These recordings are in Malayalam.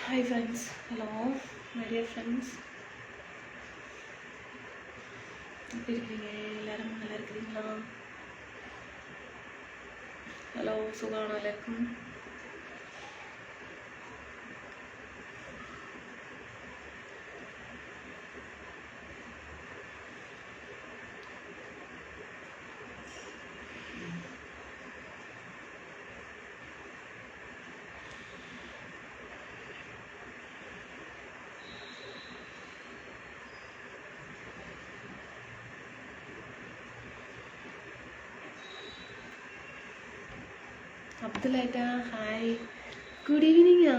Hi friends, hello my dear friends. எப்படி இருக்கீங்க? எல்லாரும் நல்லா இருக்கிறீங்களா? ஹலோ, சுகானா எல்லாருக்கும். അബ്ദുലേട്ടാ ഹായ്, ഗുഡ് ഈവനിങ്.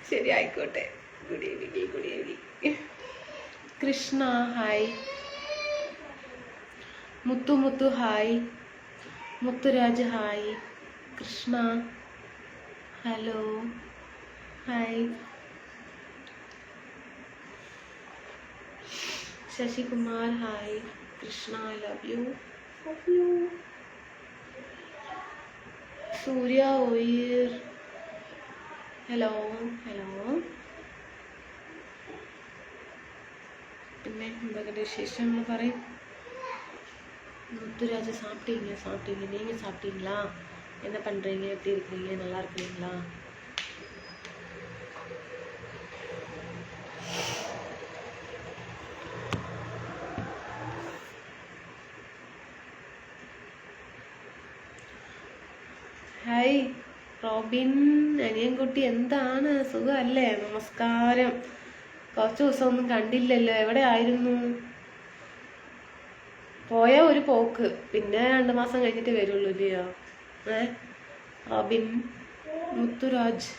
ശരി ആയിക്കോട്ടെ, good evening good evening. Krishna hi, Muthu Muthu hi, Muthuraj hi, Krishna hello hi, Sasikumar hi, Krishna I love you. Surya ഓയിർ ഹലോ ഹലോ. പിന്നെ എന്തൊക്കെ വിശേഷങ്ങൾ പറയും. முத்துராஜா சாப்பிட்டீங்க நீங்கள் சாப்பிட்டீங்களா? என்ன பண்ணுறீங்க? எப்படி இருக்கிறீங்க? நல்லா இருக்கிறீங்களா? ഹായ് റോബിൻ അനിയൻകുട്ടി, എന്താണ് സുഖമല്ലേ? നമസ്കാരം. കുറച്ച് ദിവസമൊന്നും കണ്ടില്ലല്ലോ, എവിടെ ആയിരുന്നു? പോയ ഒരു പോക്ക്, പിന്നെ 2 മാസം കഴിഞ്ഞിട്ട് വരുള്ളൂ ഇല്ലയോ? റോബിൻ മുത്തുരാജ്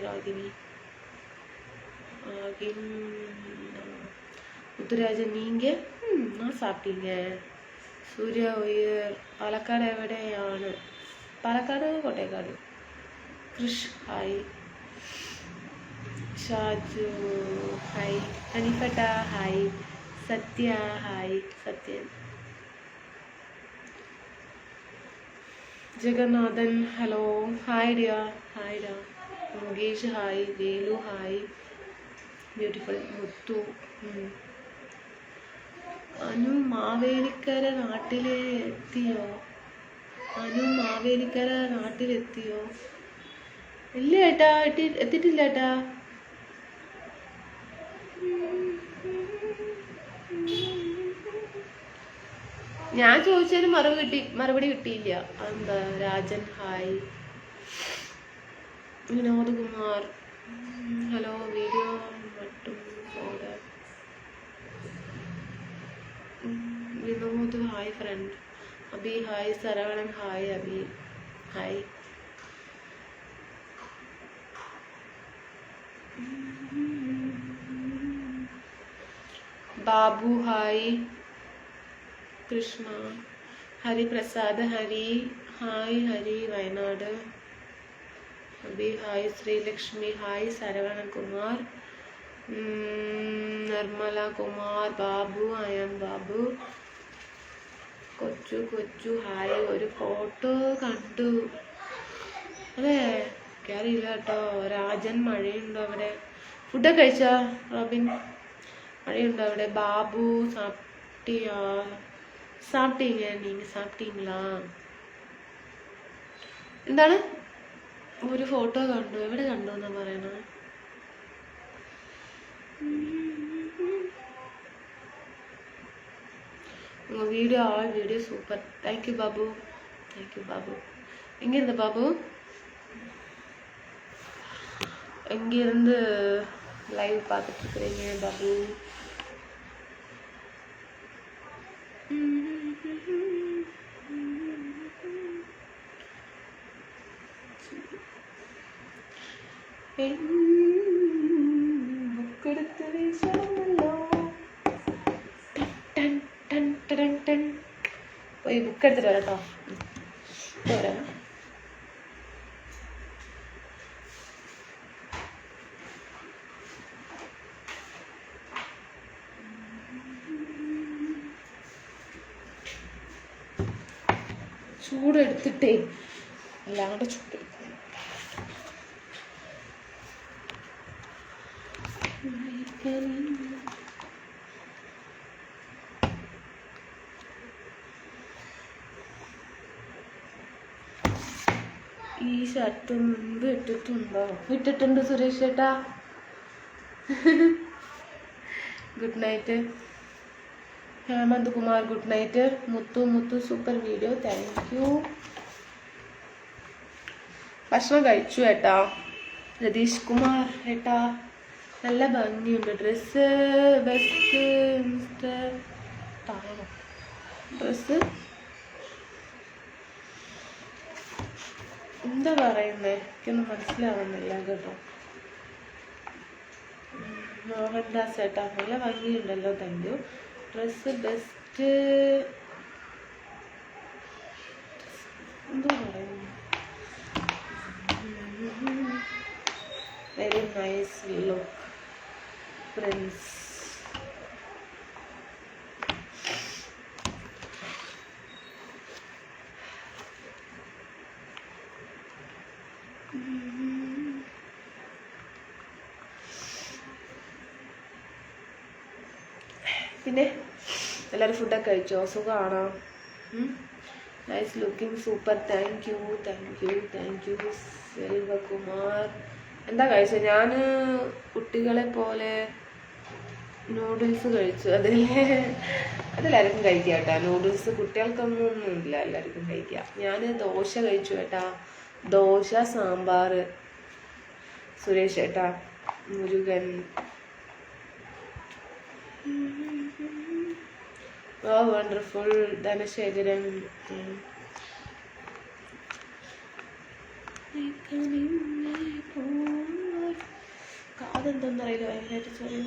ராகினி முத்துராஜ நீங்க? நான் சாப்பிட்டீங்க. സൂര്യ ഉയർ പാലക്കാട് എവിടെയാണ്? പാലക്കാട് കോട്ടയക്കാട്. കൃഷ് ഹായ്, ഷാജു ഹായ്, ഹനിഫട്ട hi, Sathya hi, Sathyan, Jagannathan hello hi Diya, hi ഡാ, Mukesh hi, Velu hi, beautiful Muthu. Anu Mavelikkara നാട്ടിലെത്തിയോ? ഇല്ല ഏട്ടാ, എത്തിയിട്ടില്ല ഏട്ടാ. ഞാൻ ചോദിച്ചതിന് മറുപടി കിട്ടിയില്ല. എന്താ? Rajan hi, Vinod Kumar hello, video മറ്റും പോരാ. Vinod hi friend. Abi hi, Saravanan hi, Abi hi. Babu hi, Krishna, Hariprasad Hari hi, Hari Wayanad, Abi hi, Sreelakshmi hi, Saravanan Kumar, Nirmala Kumar, Babu Ayan Babu, കൊച്ചു ഹായ്. ഒരു ഫോട്ടോ കണ്ടു, അതെ അറിയില്ല കേട്ടോ. രാജൻ മഴയുണ്ടോ അവിടെ? ഫുഡൊക്കെ കഴിച്ചാ റോബിൻ? മഴയുണ്ടോ അവിടെ? ബാബു സാപ്പിട്ടീங்க நீங்க സാപ്പിട്ടീங்களா? എന്താണ്? ഒരു ഫോട്ടോ കണ്ടു, എവിടെ കണ്ടു എന്നാ പറയണ? Video super. Thank you Babu. എങ്ങിരുന്ന് ബാബു? எங்கிருந்து லைவ் பார்த்துட்டு இருக்கிறீங்க பாபு? ബുക്കെടുത്ത് വീശാമല്ലോ. പോയി ബുക്കെടുത്തിട്ട് വരാം കേട്ടോ. വരാം. ചൂടെടുത്തിട്ടേ എല്ലാം കൂടെ ചൂടെടുക്കും. ഈ ഷർട്ട് മുൻപ് ഇട്ടിട്ടുണ്ടോ? ഇട്ടിട്ടുണ്ട് സുരേഷ് ചേട്ടാ. Good night Hemant Kumar. Good night. Muthu super video, thank you. ഭക്ഷണം കഴിച്ചു ഏട്ടാ. രതീഷ് കുമാർ ഏട്ടാ, നല്ല ഭംഗിയുണ്ട് ഡ്രസ്സ്. ബെസ്റ്റ് ഡ്രസ്സ് എന്താ പറയുന്നത്, എനിക്കൊന്നും മനസ്സിലാവുന്നില്ല കേട്ടോ. മോഹൻദാസ് ഏട്ടാ, നല്ല ഭംഗിയുണ്ടല്ലോ, താങ്ക് യു. ഡ്രസ്സ് ബെസ്റ്റ് എന്തോ പറയുന്നു. Very nice look Prince. പിന്നെ എല്ലാവരും ഫുഡൊക്കെ കഴിച്ചോ? സുഖമാണോ? Nice looking super, thank U. Selvakumar. എന്താ കഴിച്ചത്? ഞാൻ കുട്ടികളെ പോലെ നൂഡിൽസ് കഴിച്ചു. അതെല്ലാവർക്കും കഴിക്കുക കേട്ടാ. നൂഡിൽസ് കുട്ടികൾക്കൊന്നും ഇല്ല, എല്ലാവർക്കും കഴിക്കുക. ഞാൻ ദോശ കഴിച്ചു കേട്ടാ. ദോശ സാമ്പാർ. സുരേഷ് ഏട്ടാ, മുരുകൻ. Oh, wonderful. ധനശേഖരൻ. കാതെന്തെന്നറിയില്ല, ഭയങ്കരമായിട്ട് ചെറിയ.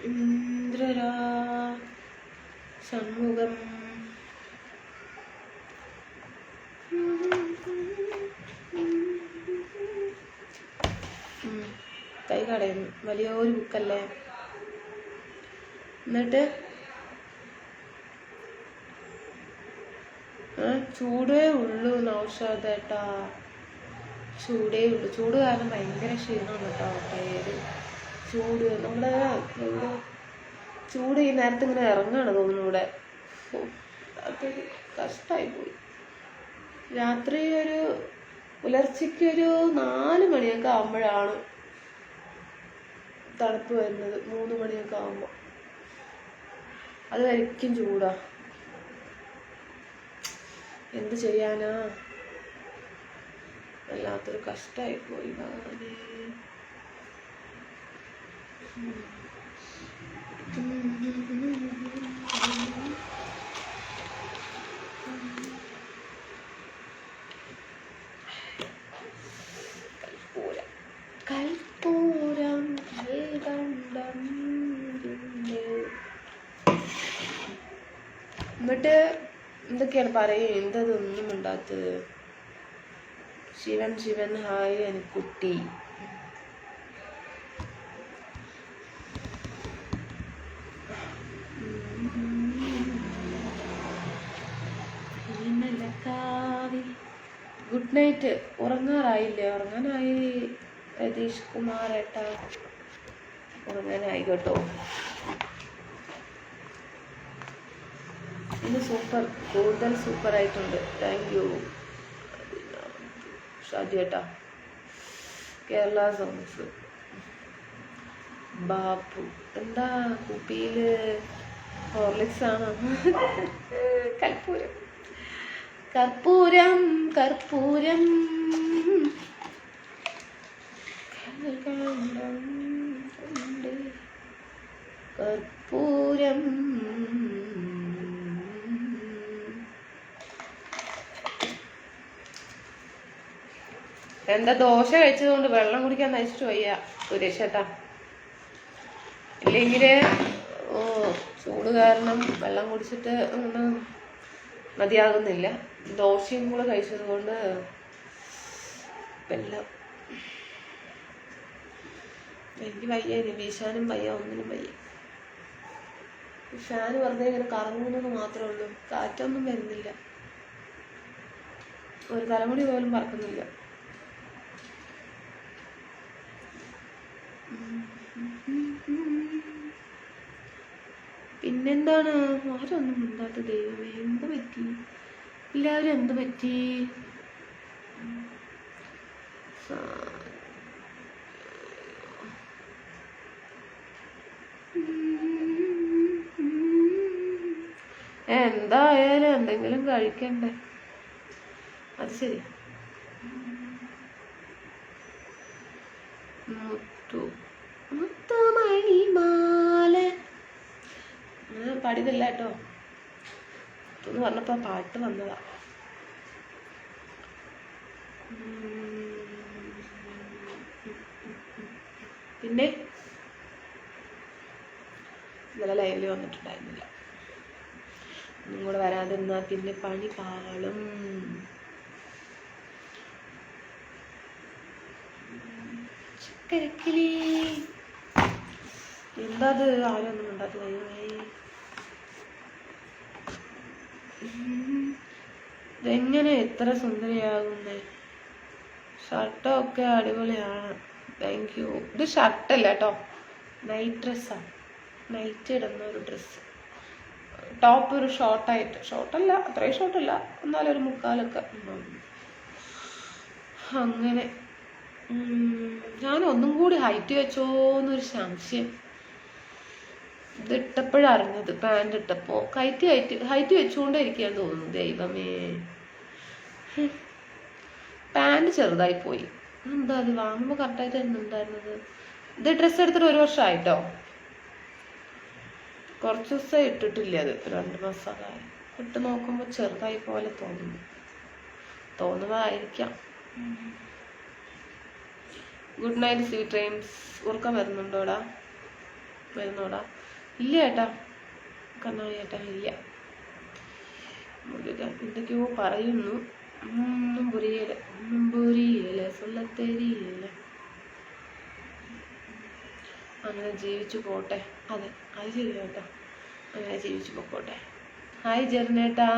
ഇന്ദ്രരാ ഷൺമുഖം. കൈ കടയുന്നു. വലിയൊരു ബുക്കല്ലേ. എന്നിട്ട് ചൂടേ ഉള്ളൂ നൗഷാദേട്ടാ, ചൂടേ ഉള്ളൂ. ചൂട് കാരണം ഭയങ്കര ക്ഷീണമാണ് കേട്ടോ. പേര് ചൂട് നമ്മുടെ ചൂട് ഈ നേരത്തെ ഇങ്ങനെ ഇറങ്ങാണ് തോന്നുന്നു ഇവിടെ. അതൊരു കഷ്ടമായി പോയി. രാത്രി ഒരു പുലർച്ചയ്ക്കൊരു 4 മണിയൊക്കെ ആകുമ്പോഴാണ് തണുപ്പ് വരുന്നത്. 3 മണിയൊക്കെ ആകുമ്പോൾ അത് വരയ്ക്കും ചൂടാ. എന്ത് ചെയ്യാനാ, വല്ലാത്തൊരു കഷ്ടമായി പോയി. കൽപ്പൂരം എന്നിട്ട് എന്തൊക്കെയാണ് പറയുക? എന്തതൊന്നും ഉണ്ടാത്തത്. Sivan hi Anukutty. Good night. ഉറങ്ങാറായില്ലേ? ഉറങ്ങാനായി രതീഷ് കുമാർ ഏട്ടാ, ഉറങ്ങാനായി കേട്ടോ. ഇത് സൂപ്പർ, കൂടുതൽ സൂപ്പർ ആയിട്ടുണ്ട്, താങ്ക് യു ഷാജി ഏട്ടാ. കേരള സോങ്സ്. ബാപ്പു എന്താ കുപ്പിയില് ഹോർലിക്സ് ആണോ? കർപ്പൂരം കർപ്പൂരം കർപ്പൂരം കർപ്പൂരം. എന്താ ദോശ കഴിച്ചത് കൊണ്ട് വെള്ളം കുടിക്കാൻ നയിച്ചിട്ട് വയ്യ സുരേഷ് ചേട്ടാ. ഇല്ലെങ്കിൽ ചൂട് കാരണം വെള്ളം കുടിച്ചിട്ട് മതിയാകുന്നില്ല. ദോശയും കൂടെ കഴിച്ചത് കൊണ്ട് വെള്ളം എനിക്ക് വയ്യ. ഇനി വീശാനും വയ്യ, ഒന്നിനും വയ്യ. ഫാൻ വെറുതെ ഇങ്ങനെ കറങ്ങുന്നത് മാത്രമേ ഉള്ളൂ, കാറ്റൊന്നും വരുന്നില്ല, ഒരു തലമുടി പോലും പറക്കുന്നില്ല. പിന്നെന്താണ്? ആരൊന്നും മിണ്ടാത്ത ദൈവമേ, എന്ത് പറ്റി? എല്ലാവരും എന്ത് പറ്റി? എന്തായാലും എന്തെങ്കിലും കഴിക്കണ്ടേ, അത് ശരി. മുത്തുമണിമാല പാടിയതല്ല കേട്ടോ, എന്ന് പറഞ്ഞപ്പോ പാട്ട് വന്നതാ. പിന്നെ ഇന്നലെ ലൈവില് വന്നിട്ടുണ്ടായിരുന്നില്ല, ഒന്നും കൂടെ വരാതിരുന്നാ പിന്നെ പണി പാളും. ചക്കരക്കിളി എന്താ അത്? ആരൊന്നും ഉണ്ടാക്കി ഇതെങ്ങനെ എത്ര സുന്ദരിയാകുന്നേ? ഷർട്ടൊക്കെ അടിപൊളിയാണ്, താങ്ക് യു. ഇത് ഷർട്ടല്ല കേട്ടോ, നൈറ്റ് ഡ്രസ്സാണ്, നൈറ്റ് ഇടുന്ന ഒരു ഡ്രസ്സ്. ടോപ്പ് ഒരു ഷോർട്ടായിട്ട്, ഷോർട്ടല്ല, അത്രയും ഷോർട്ടല്ല, എന്നാലും ഒരു മുക്കാലൊക്കെ അങ്ങനെ. ഞാൻ ഒന്നും കൂടി ഹൈറ്റ് വെച്ചോന്നൊരു സംശയം. ഇത് ഇട്ടപ്പോഴാണ് അറിഞ്ഞത്, പാൻറ് ഇട്ടപ്പോ ഹൈറ്റ് വെച്ചുകൊണ്ടേ ഇരിക്കാൻ തോന്നുന്നു. ദൈവമേ, പാൻറ് ചെറുതായി പോയി. എന്താ അത് വാങ്ങുമ്പോ കറക്റ്റായിട്ട് ഉണ്ടായിരുന്നത്. ഇത് ഡ്രസ്സ് എടുത്തിട്ട് 1 വർഷമായിട്ടോ, കുറച്ച് ദിവസം ഇട്ടിട്ടില്ല, അത് 2 മാസമായി. ഇട്ട് നോക്കുമ്പോ ചെറുതായി പോലെ തോന്നുന്നതായിരിക്കാം. Good night sweet dreams. ഉറക്കം വരുന്നുണ്ടോടാ? ഇല്ല ഏട്ടാ, കണ്ണാടി ഏട്ടാ ഇല്ല. എന്തൊക്കെയോ പറയുന്നു, ഒന്നും പുരിയല சொல்ல தெரியல. അങ്ങനെ ജീവിച്ചു പോട്ടെ. അതെ, അത് ശരി കേട്ടോ, അങ്ങനെ ജീവിച്ചു പോട്ടെ. ഹായ് ജെറിനേട്ടാ,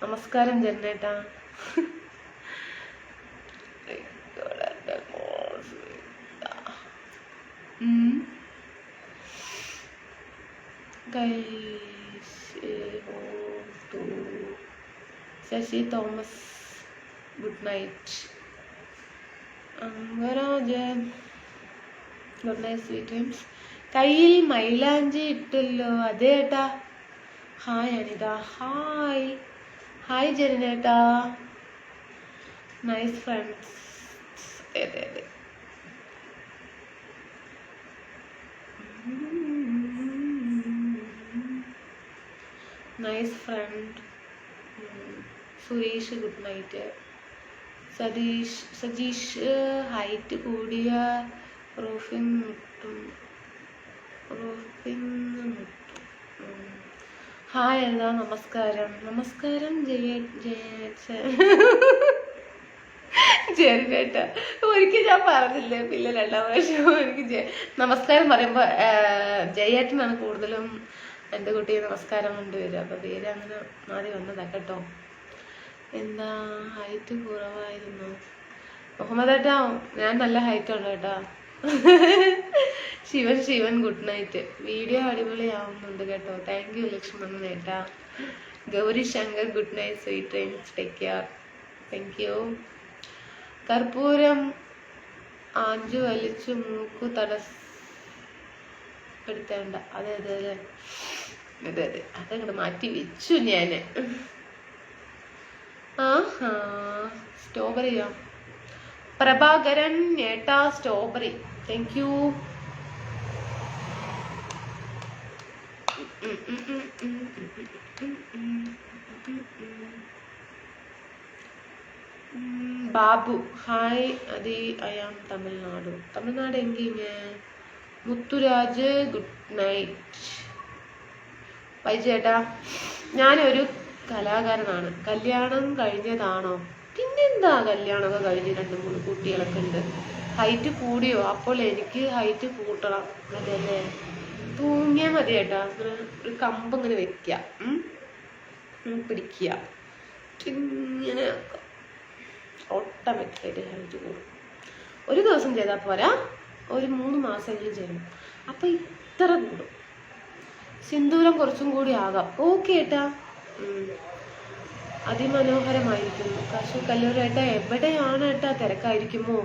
നമസ്കാരം ജെറിനേട്ടാ. Sasi Thomas, good night. Angarajan, good night sweet dreams. കയ്യിൽ മൈലാഞ്ചി ഇട്ടല്ലോ? അതെ ഏട്ടാ. ഹായ് അനിത, ഹായ് ജെറിനേട്ടാ, നൈസ് ഫ്രണ്ട്സ്. അതെ nice friend. Suresh good night. Sajeesh height കൂടിയ റൂഫിംഗ് മുട്ടും. ഹായ് എന്താ, നമസ്കാരം ജെറിനേട്ടാ. ഒരിക്കൽ ഞാൻ പറഞ്ഞില്ലേ, പിന്നെ 2ാം പ്രാവശ്യം എനിക്ക് നമസ്കാരം പറയുമ്പോ ജയേട്ടനാണ് കൂടുതലും എൻ്റെ കുട്ടിയെ നമസ്കാരം കൊണ്ടുവരിക, അപ്പൊ പേര് അങ്ങനെ മാറി വന്നതാ കേട്ടോ. എന്താ ഹൈറ്റ് കുറവായിരുന്നു? മുഹമ്മദ് ഏട്ടാ, ഞാൻ നല്ല ഹൈറ്റ് ഉണ്ട് കേട്ടാ. Shivan good night. വീഡിയോ അടിപൊളിയാവുന്നുണ്ട് കേട്ടോ, താങ്ക് യു ലക്ഷ്മണൻ ഏട്ടാ. Gauri Shankar good night sweet dreams, take care, thank you. കർപ്പൂരം ആഞ്ചു വലിച്ചു മൂക്കു തടസ്സപ്പെടുത്തേണ്ട. അതെ അതങ്ങോട്ട് മാറ്റി വെച്ചു ഞാന്. സ്ട്രോബെറിയോ? പ്രഭാകരൻ ഏട്ടാ, strawberry, thank you. Babu hi അതി, ഐ ആം തമിഴ്നാട് എങ്കിങ്ങ. Muthuraj good night. വൈചേട്ടാ, ഞാനൊരു കലാകാരനാണ്. കല്യാണം കഴിഞ്ഞതാണോ? പിന്നെന്താ, കല്യാണമൊക്കെ കഴിഞ്ഞ് 2-3 കുട്ടികളൊക്കെ ഉണ്ട്. ഹൈറ്റ് കൂടിയോ? അപ്പോൾ എനിക്ക് ഹൈറ്റ് കൂട്ടണം. അതല്ലേ, തൂങ്ങിയ മതി കേട്ടോ. ഒരു കമ്പ് ഇങ്ങനെ വെക്കുക, പിടിക്കുക, ഇങ്ങനെ ഓട്ടോമാറ്റിക്കായിട്ട് ഹൈറ്റ് കൂടും. ഒരു ദിവസം ചെയ്താൽ പോരാ, ഒരു 3 മാസമെങ്കിലും ചെയ്യണം. അപ്പം ഇത്ര കൂടും. സിന്ദൂരം കുറച്ചും കൂടി ആകാം. ഓക്കെ ഏട്ടാ. അതിമനോഹരമായിരിക്കുന്നു. കാശു കല്ലൂർ ഏട്ടാ എവിടെയാണ് ഏട്ടാ? തിരക്കായിരിക്കുമോ?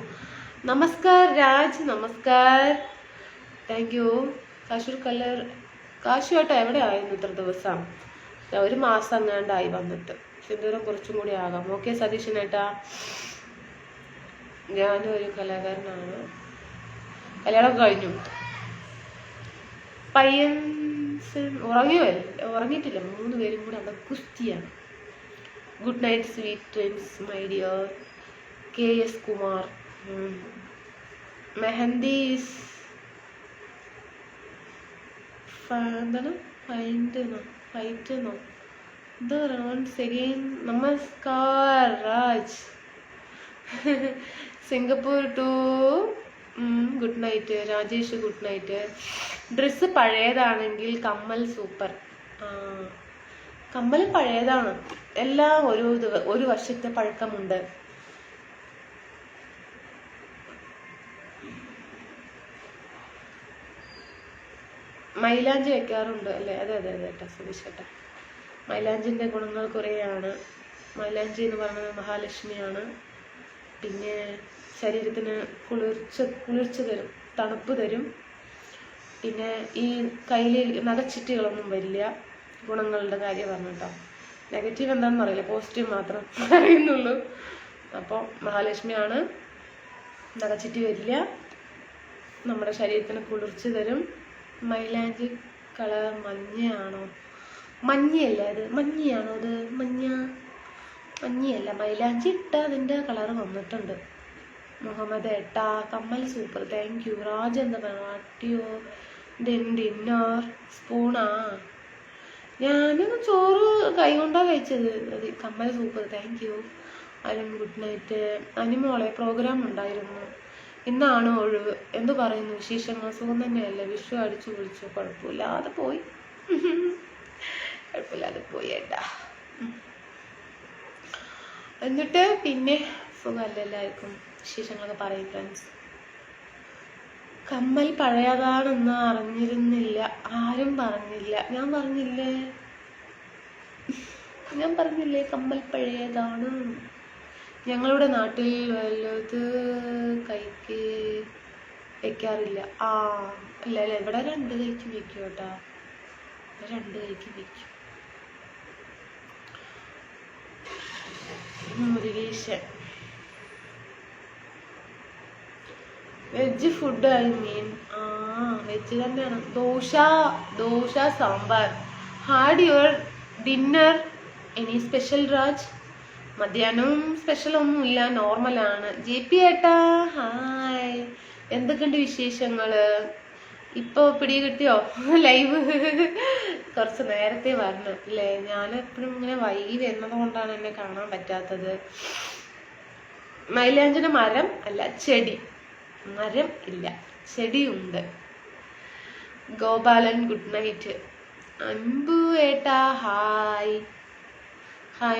നമസ്കാർ രാജ്, നമസ്കാർ, താങ്ക് യു. കാശൂർ കല്ലൂർ. കാശു ഏട്ടാ എവിടെ ആയിരുന്നു ഇത്ര ദിവസം? 1 മാസം അങ്ങാണ്ടായി വന്നിട്ട്. സിന്ദൂരം കുറച്ചും കൂടി ആകാം. ഓക്കെ സതീശൻ ഏട്ടാ. ഞാനും ഒരു കലാകാരനാണ്. കല്യാണം കഴിഞ്ഞു. പയ്യൻ ഉറങ്ങിയിട്ടില്ല. 3 പേരും കൂടെ അവിടെ കുസ്തിയാണ്. Good night sweet twins my dear. KS Kumar. Mehndi എന്താണ് ഫൈറ്റെന്നോ എന്താ പറയുക? നമസ്കാർ Raj. Singapore to good night. Rajesh good night. Dress പഴയതാണെങ്കിൽ കമ്മൽ സൂപ്പർ. കമ്മൽ പഴയതാണ്. എല്ലാം ഒരു വർഷത്തെ പഴക്കമുണ്ട്. മൈലാഞ്ചി വെക്കാറുണ്ട് അല്ലേ? അതെ അതെ അതെ ഏട്ടാ സുധിച്ചേട്ടാ. മൈലാഞ്ചിൻ്റെ ഗുണങ്ങൾ കുറേയാണ്. മൈലാഞ്ചി എന്ന് പറയുന്നത് മഹാലക്ഷ്മിയാണ്. പിന്നെ ശരീരത്തിന് കുളിർച്ച തരും, തണുപ്പ് തരും. പിന്നെ ഈ കയ്യിൽ നഖച്ചിറ്റുകളൊന്നും വരില്ല. ഗുണങ്ങളുടെ കാര്യം പറഞ്ഞു കേട്ടോ. നെഗറ്റീവ് എന്താണെന്ന് അറിയില്ല, പോസിറ്റീവ് മാത്രം അറിയുന്നുള്ളൂ. അപ്പോൾ മഹാലക്ഷ്മിയാണ്. നഖച്ചിറ്റ് വരില്ല, നമ്മുടെ ശരീരത്തിന് കുളിർച്ച തരും. മൈലാഞ്ചി കളർ മഞ്ഞയാണോ? മഞ്ഞയല്ല അത്, മഞ്ഞയാണോ അത്? മഞ്ഞയല്ല, മൈലാഞ്ചി ഇട്ട അതിൻ്റെ കളർ വന്നിട്ടുണ്ട്. മുഹമ്മദ് ഏട്ടാ കമ്മൽ സൂപ്പർ, താങ്ക് യു. രാജ് എന്താ പറയുക? അട്ടിയോ ഡിന്നർ സ്പൂണാ? ഞാനൊന്ന് ചോറ് കൈ കൊണ്ടാണ് കഴിച്ചത്. അത് കമ്മൽ super, thank you. Arun good night. അനിമോളെ പ്രോഗ്രാം ഉണ്ടായിരുന്നു, ഇന്നാണ് ഒഴിവ്. എന്തു പറയുന്നു വിശേഷങ്ങൾ? സുഖം തന്നെയല്ലേ? വിഷു അടിച്ചു പൊളിച്ചു? കുഴപ്പമില്ലാതെ പോയി. കുഴപ്പമില്ലാതെ പോയി ഏട്ടാ. എന്നിട്ട് പിന്നെ സുഖമല്ല എല്ലാവർക്കും? വിശേഷങ്ങളൊക്കെ പറയും ഫ്രണ്ട്സ്. കമ്മൽ പഴയതാണെന്ന് അറിഞ്ഞിരുന്നില്ല. ആരും പറഞ്ഞില്ല. ഞാൻ പറഞ്ഞില്ലേ കമ്മൽ പഴയതാണ്. ഞങ്ങളുടെ നാട്ടിൽ വല്ലത് കൈക്ക് വെക്കാറില്ല. അല്ല ഇവിടെ 2 കൈക്ക് വെക്കും കേട്ടോ. 2 കൈക്ക് വെക്കും. Murukesan. Veg food I mean. Veg തന്നെയാണ്. Dosa sambar. Had your dinner any special Raj? മധ്യാഹ്നം സ്പെഷ്യൽ ഒന്നുമില്ല, നോർമലാണ്. JP ഏട്ടാ ഹായ്, എന്തൊക്കെയുണ്ട് വിശേഷങ്ങള്? ഇപ്പോൾ പിടി കിട്ടിയോ ലൈവ്? കുറച്ച് നേരത്തെ വരണം അല്ലേ? ഞാനെപ്പോഴും ഇങ്ങനെ വൈകി വരുന്നത് കൊണ്ടാണ് എന്നെ കാണാൻ പറ്റാത്തത്. മൈലാഞ്ചിന് മരം അല്ല ചെടി. മരം ഇല്ല, ചെടിയുണ്ട്. Gopalan good night. അൻപു ഏട്ടാ ഹായ്.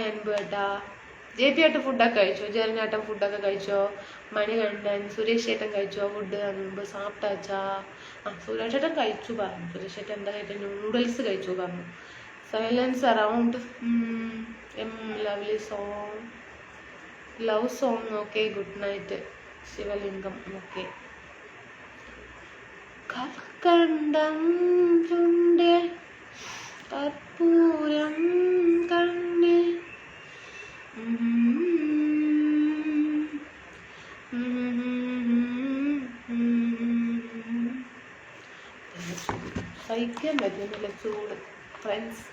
അൻപു ഏട്ടാ. JP ഏട്ടൻ ഫുഡൊക്കെ കഴിച്ചോ? ജെറിനേട്ടൻ ഫുഡൊക്കെ കഴിച്ചോ? മണികണ്ഠൻ, സുരേഷ് ഏട്ടൻ കഴിച്ചോ ഫുഡ്? അൻപ് സാപ്പിട്ടാച്ചാ? സുരേഷ് ഏട്ടൻ കഴിച്ചു പറഞ്ഞു. സുരേഷ് ഏട്ടൻ എന്താ കഴിച്ചു? നൂഡിൽസ് കഴിച്ചു പറഞ്ഞു. Silence around. Lovely song, love song. Okay good night. ശിവലിംഗം. ഓക്കെ. കർക്കണ്ടം ചുണ്ടേ കർപ്പൂരം കണ്ണേ. സഹിക്കാൻ പറ്റുന്നില്ല ചൂട് ഫ്രണ്ട്സ്.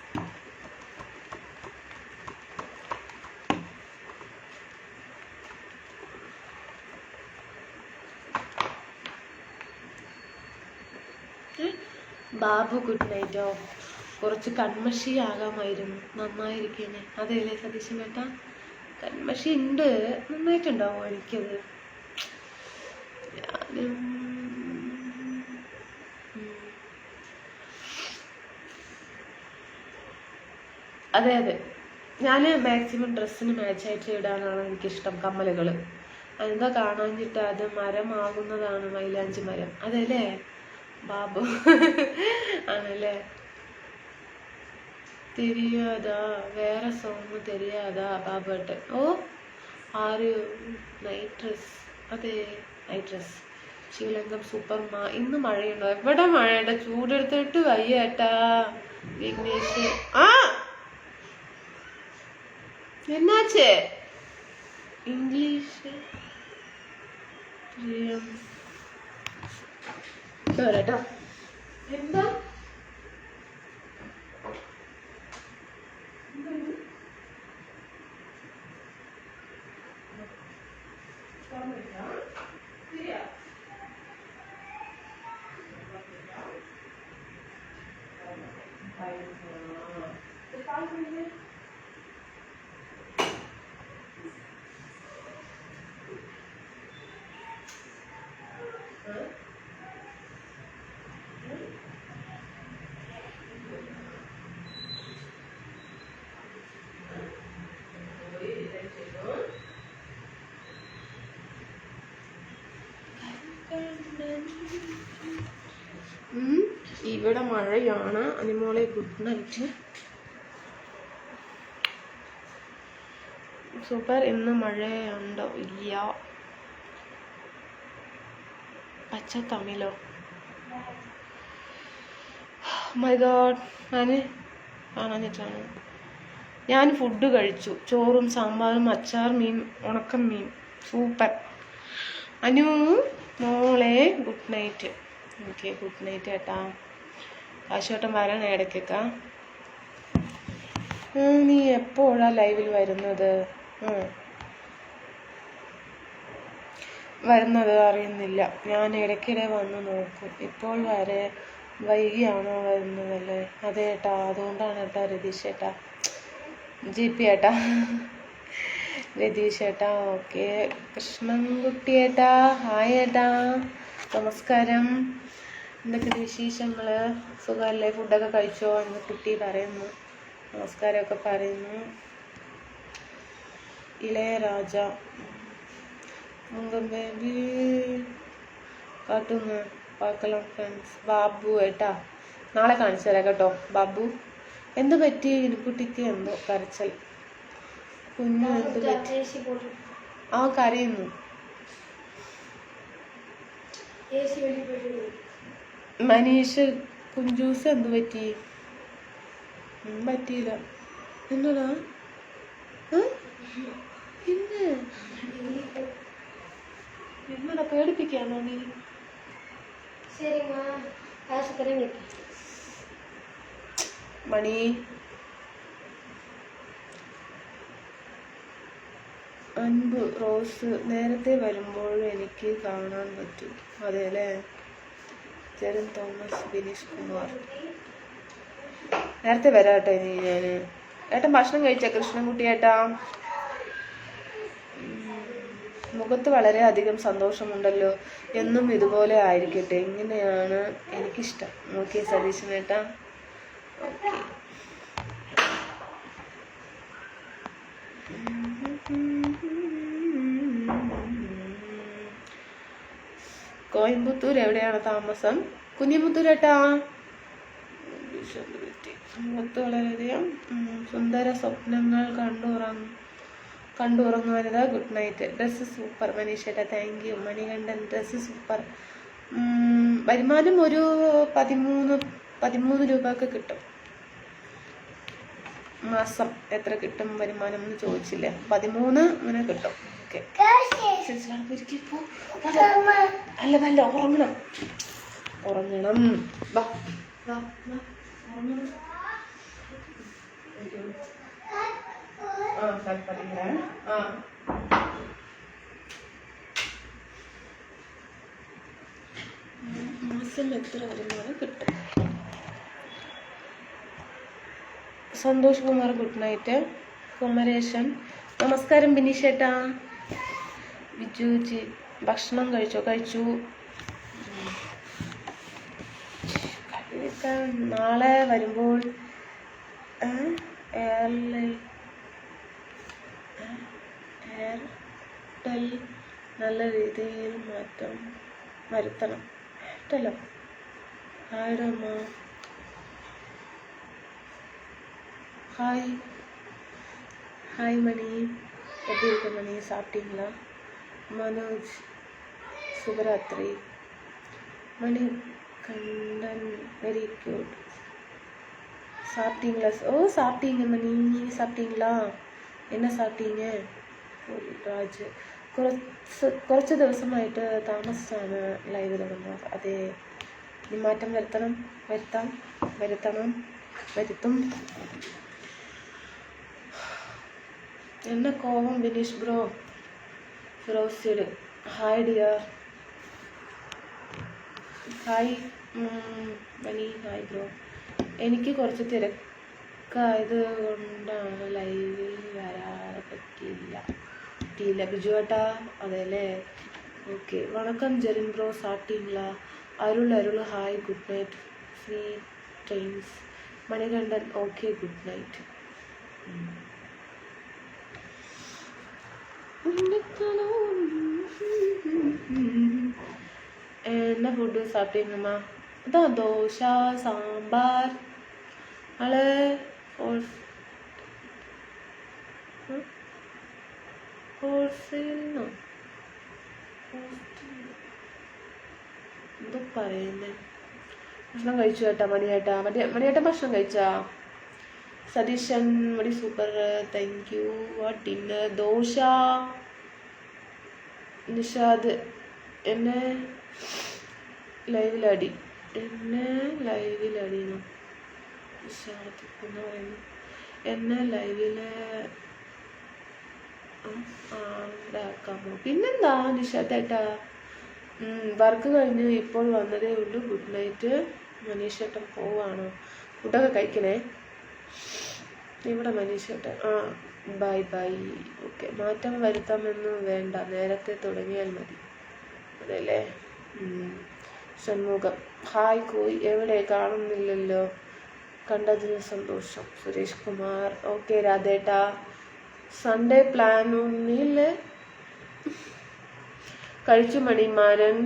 ബാബു ഗുഡ് നൈറ്റോ. കുറച്ച് കൺമഷി ആകാമായിരുന്നു, നന്നായിരിക്കേനെ. അതെല്ലേ സതീശൻ ഏട്ടാ? കൺമഷി ഉണ്ട്, നന്നായിട്ടുണ്ടാവും എനിക്കത്. ഞാനും അതെ അതെ, ഞാൻ മാക്സിമം ഡ്രസ്സിന് മാച്ചായിട്ട് ഇടാനാണ് എനിക്കിഷ്ടം കമ്മലുകൾ. എന്താ കാണാഞ്ഞിട്ട്, അത് മരമാകുന്നതാണ് മൈലാഞ്ചി മരം. അതല്ലേ ബാബു? ആണല്ലേ. തെരിയാതാ, വേറെ സോങ് തെരിയാതാ ബാബുട്ടെ. ഓ ആര്? Night dress. അതെ നൈറ്റ് ഡ്രസ്. ശ്രീലങ്കം സൂപ്പർ ഇന്ന് മഴയുണ്ടോ? എവിടെ മഴയുണ്ടോ? ചൂടെടുത്തിട്ട് വയ്യേട്ടാ വിഘ്നേഷ്. ആ എന്നാച്ചേ? ഇംഗ്ലീഷ് കേട്ടോ. എന്താ ഇവിടെ മഴയാണ്. അനിമോളെ ഗുഡ് നൈറ്റ്. സൂപ്പർ. ഇന്ന് മഴയുണ്ടോ? ഇല്ല. പച്ച തമിഴോ? മൈ ഗോഡ്, ഞാൻ കാണാഞ്ഞിട്ടാണ്. ഞാൻ ഫുഡ് കഴിച്ചു. ചോറും സാമ്പാറും അച്ചാർ മീൻ ഉണക്കം മീൻ. സൂപ്പർ. അനു മോളെ good night. Okay good night ഏട്ടാ. കാശോട്ടം വരണം ഇടയ്ക്കൊക്കെ. നീ എപ്പോഴാ ലൈവിൽ വരുന്നത്? അറിയുന്നില്ല. ഞാൻ ഇടയ്ക്കിടെ വന്ന് നോക്കും. ഇപ്പോൾ വരെ വൈകിയാണോ വരുന്നതല്ലേ? അതെ ഏട്ടാ, അതുകൊണ്ടാണ് ഏട്ടാ. രതീഷ് ഏട്ടാ, GP ഏട്ടാ, രതീഷ് ഏട്ടാ. ഓക്കെ. കൃഷ്ണൻകുട്ടി ഏട്ടാ, ഹായ് ഏട്ടാ, നമസ്കാരം. എന്തൊക്കെ വിശേഷങ്ങൾ? സുഖമല്ലേ? ഫുഡൊക്കെ കഴിച്ചോ എന്ന് കുട്ടി പറയുന്നു. നമസ്കാരമൊക്കെ പറയുന്നു. ഇളയരാജ ബേബി കാട്ടുന്നു. പാർக்கலாம் ഫ്രണ്ട്സ്. ബാബു ഏട്ടാ, നാളെ കാണിച്ചു തരാം കേട്ടോ. ബാബു എന്ത് പറ്റി? ഇനിക്കുട്ടിക്ക് എന്തോ കരച്ചൽ. കുഞ്ഞു എന്ത് പറ്റി? ആ കരയുന്നു. മനീഷ് കുഞ്ചൂസ് എന്ത് പറ്റി? പറ്റിയില്ല. എന്നോടാ എന്നോടാ പേടിപ്പിക്കാണോ നീ? മണി അൻപ് റോസ് നേരത്തെ വരുമ്പോഴും എനിക്ക് കാണാൻ പറ്റും. അതെ അല്ലേ? ജെറിൻ തോമസ്, ബിനീഷ് കുമാർ. നേരത്തെ വരാം കേട്ടോ. ഇനി ഞാൻ ഏട്ടൻ ഭക്ഷണം കഴിച്ച? കൃഷ്ണൻകുട്ടി ഏട്ടാ, മുഖത്ത് വളരെ അധികം സന്തോഷമുണ്ടല്ലോ. എന്നും ഇതുപോലെ ആയിരിക്കട്ടെ. ഇങ്ങനെയാണ് എനിക്കിഷ്ടം. ഓക്കെ സതീശൻ ഏട്ടാ. ഓക്കെ. കോയമ്പത്തൂർ എവിടെയാണ് താമസം? കുഞ്ഞിമുത്തൂരേട്ടാ. മുഖത്ത് വളരെയധികം സുന്ദര സ്വപ്നങ്ങൾ കണ്ടുറങ്ങുവാനിതാ. Good night. ഡ്രസ്സ് സൂപ്പർ മനീഷേട്ടാ. Thank you. Manikandan dress super. വരുമാനം ഒരു 13 രൂപയൊക്കെ കിട്ടും. മാസം എത്ര കിട്ടും വരുമാനം എന്ന് ചോദിച്ചില്ലേ? 13 അങ്ങനെ കിട്ടും. ഓക്കെ. അല്ല ഉറങ്ങണം. വാ ഉറങ്ങണം. മാസം എത്ര വരുമാനം കിട്ടും? Santhosh Kumar good night. കുമരേശൻ നമസ്കാരം. ബിനീഷേട്ടാ. ബിജുജി ഭക്ഷണം കഴിച്ചു. നാളെ വരുമ്പോൾ എയർടെൽ നല്ല രീതിയിൽ മാറ്റം വരുത്തണം. എയർടെല്ലോ? ഹായ്ഡമ്മ. ஹாய் ஹாய் மணி, எப்படி இருக்க மணி? சாப்பிட்டீங்களா? மனோஜ் சுபராத்திரி. மணி கண்டன் வெரி க்யூட். சாப்பிட்டீங்களா? ஓ சாப்பிட்டீங்க மணி, நீங்கள் சாப்பிட்டீங்களா? என்ன சாப்பிட்டீங்க? രാജ് കുറച്ച് ദിവസമായിട്ട് താമസിച്ചാണ് ലൈവിൽ വന്നത്. അതെ, ഇനി മാറ്റം വരുത്തും. என்ன கோவம் வினീഷ് ബ്രോ? ഫിറോസിഡ് hi dear. Hi Mani. Hi bro. എനിക്ക് കുറച്ച് തിരക്കായത് കൊണ്ടാണ് ലൈവിൽ വരാൻ പറ്റിയില്ല. ബിജു ഏട്ടാ? അതെ അല്ലേ? ഓക്കെ. വണക്കം ജെറിൻ ബ്രോ, സാപ്പിട്ടീங்களா? Arul hi, good night. Free trains. Manikandan okay, good night. என்ன ஃபுட்டு சாப்பிட்டீங்கம்மா? அதான் தோசை சாம்பார். அழ എന്തോ പറയുന്നേ. ഭക്ഷണം കഴിച്ചു കേട്ടാ മണിയേട്ടാ ഭക്ഷണം കഴിച്ചാ? സതീശൻ മടി super, thank U. What dinner? Dosa. Nishad എന്നെ ലൈവിലടി നിഷാദ് എന്ന് പറയുന്നു. എന്നെ ലൈവില് ആക്കാമോ? പിന്നെന്താ നിഷാദേട്ടാ. വർക്ക് കഴിഞ്ഞ് ഇപ്പോൾ വന്നതേ ഉള്ളൂ. Good night. മനീഷേട്ടൻ പോവാണോ? ഫുഡൊക്കെ കഴിക്കണേ. ഇവിടെ മനീഷേട്ടൻ ബൈ. ഓക്കെ. മാറ്റം വരുത്താമെന്ന് വേണ്ട, നേരത്തെ തുടങ്ങിയാൽ മതി. അതെല്ലേ? ഷൺമുഖം ഹായ് കോയ്, എവിടെ കാണുന്നില്ലല്ലോ? കണ്ടതിന് സന്തോഷം. സുരേഷ് കുമാർ ഓക്കെ. രാധേട്ടാ സൺഡേ പ്ലാൻ ഒന്നില്ലേ? കഴിച്ചു Manimaran.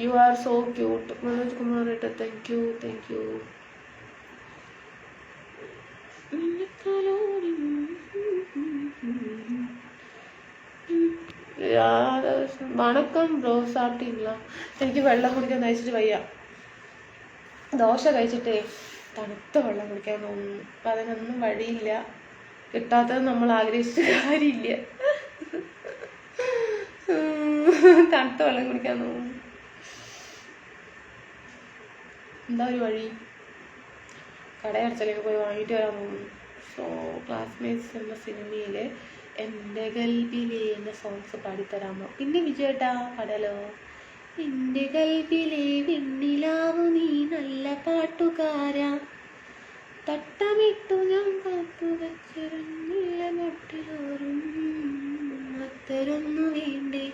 You are so cute. Manoj Kumar ഏട്ടാ താങ്ക് യു. വണക്കം ബ്രോ, സാപ്പിട്ടീங்களா? എനിക്ക് വെള്ളം കുടിക്കാൻ കഴിച്ചിട്ട് വയ്യ. ദോശ കഴിച്ചിട്ടേ തണുത്ത വെള്ളം കുടിക്കാൻ തോന്നുന്നു. അപ്പം അതിനൊന്നും വഴിയില്ല. കിട്ടാത്തത് നമ്മൾ ആഗ്രഹിച്ചിട്ട് കാര്യമില്ല. തണുത്ത വെള്ളം കുടിക്കാൻ തോന്നുന്നു. എന്താ ഒരു വഴി? കടയടച്ചിലേക്ക് പോയി വാങ്ങിയിട്ട് വരാൻ തോന്നുന്നു. സോ ക്ലാസ്മേറ്റ്സ് എന്ന സിനിമയിലെ എൻ്റെ ഗൽബിലെ എന്ന സോങ്സ് പാടിത്തരാമോ? പിന്നെ വിജയേട്ടാ പാടാലോ. എൻ്റെ ഗൽബിലെ വെണ്ണിലാവു നീ നല്ല പാട്ടുകാരാ, തട്ടമിട്ടു ഞാൻ കാത്തു വെച്ചിരുന്നില്ല മട്ടിലോറും അത്തരൊന്നു വേണ്ടേ.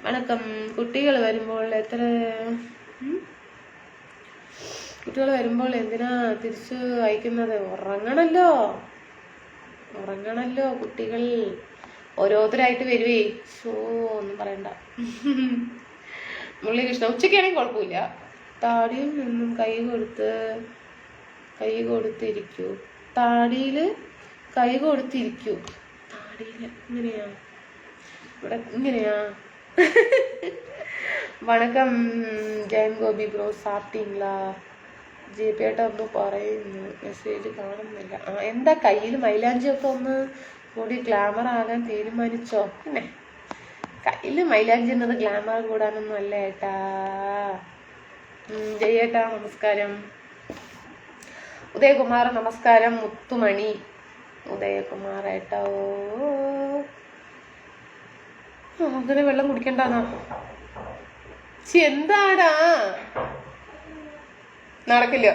വണക്കം. കുട്ടികൾ വരുമ്പോൾ എന്തിനാ തിരിച്ചു അയക്കുന്നത്? ഉറങ്ങണല്ലോ കുട്ടികൾ. ഓരോരുത്തരായിട്ട് വരുവേ. ഒന്നും പറയണ്ട. മുരളീകൃഷ്ണ ഉച്ചയ്ക്കാണെങ്കിൽ കുഴപ്പമില്ല. താടിയിൽ നിന്നും കൈ കൊടുത്തിരിക്കൂ. താടിയിൽ ഇങ്ങനെയാ? ഇവിടെ ഇങ്ങനെയാ? വണക്കം ജയൻ ഗോപി ബ്രോ, സാപ്പിട്ടീங்களா? ജിപേട്ട ഒന്ന് പറയുന്നു, മെസ്സേജ് കാണുന്നില്ല. എന്താ കയ്യിൽ മൈലാഞ്ചിയൊക്കെ ഒന്ന് കൂടി ഗ്ലാമർ ആകാൻ തീരുമാനിച്ചോ? പിന്നെ കയ്യിൽ മൈലാഞ്ചി എന്നത് ഗ്ലാമർ കൂടാനൊന്നും അല്ല ഏട്ടാ. ജയേട്ടാ നമസ്കാരം. ഉദയകുമാർ നമസ്കാരം. മുത്തുമണി ഉദയകുമാർ ഏട്ടാ. അങ്ങനെ വെള്ളം കുടിക്കണ്ടെന്നാ? എന്താടാ? നടക്കില്ല.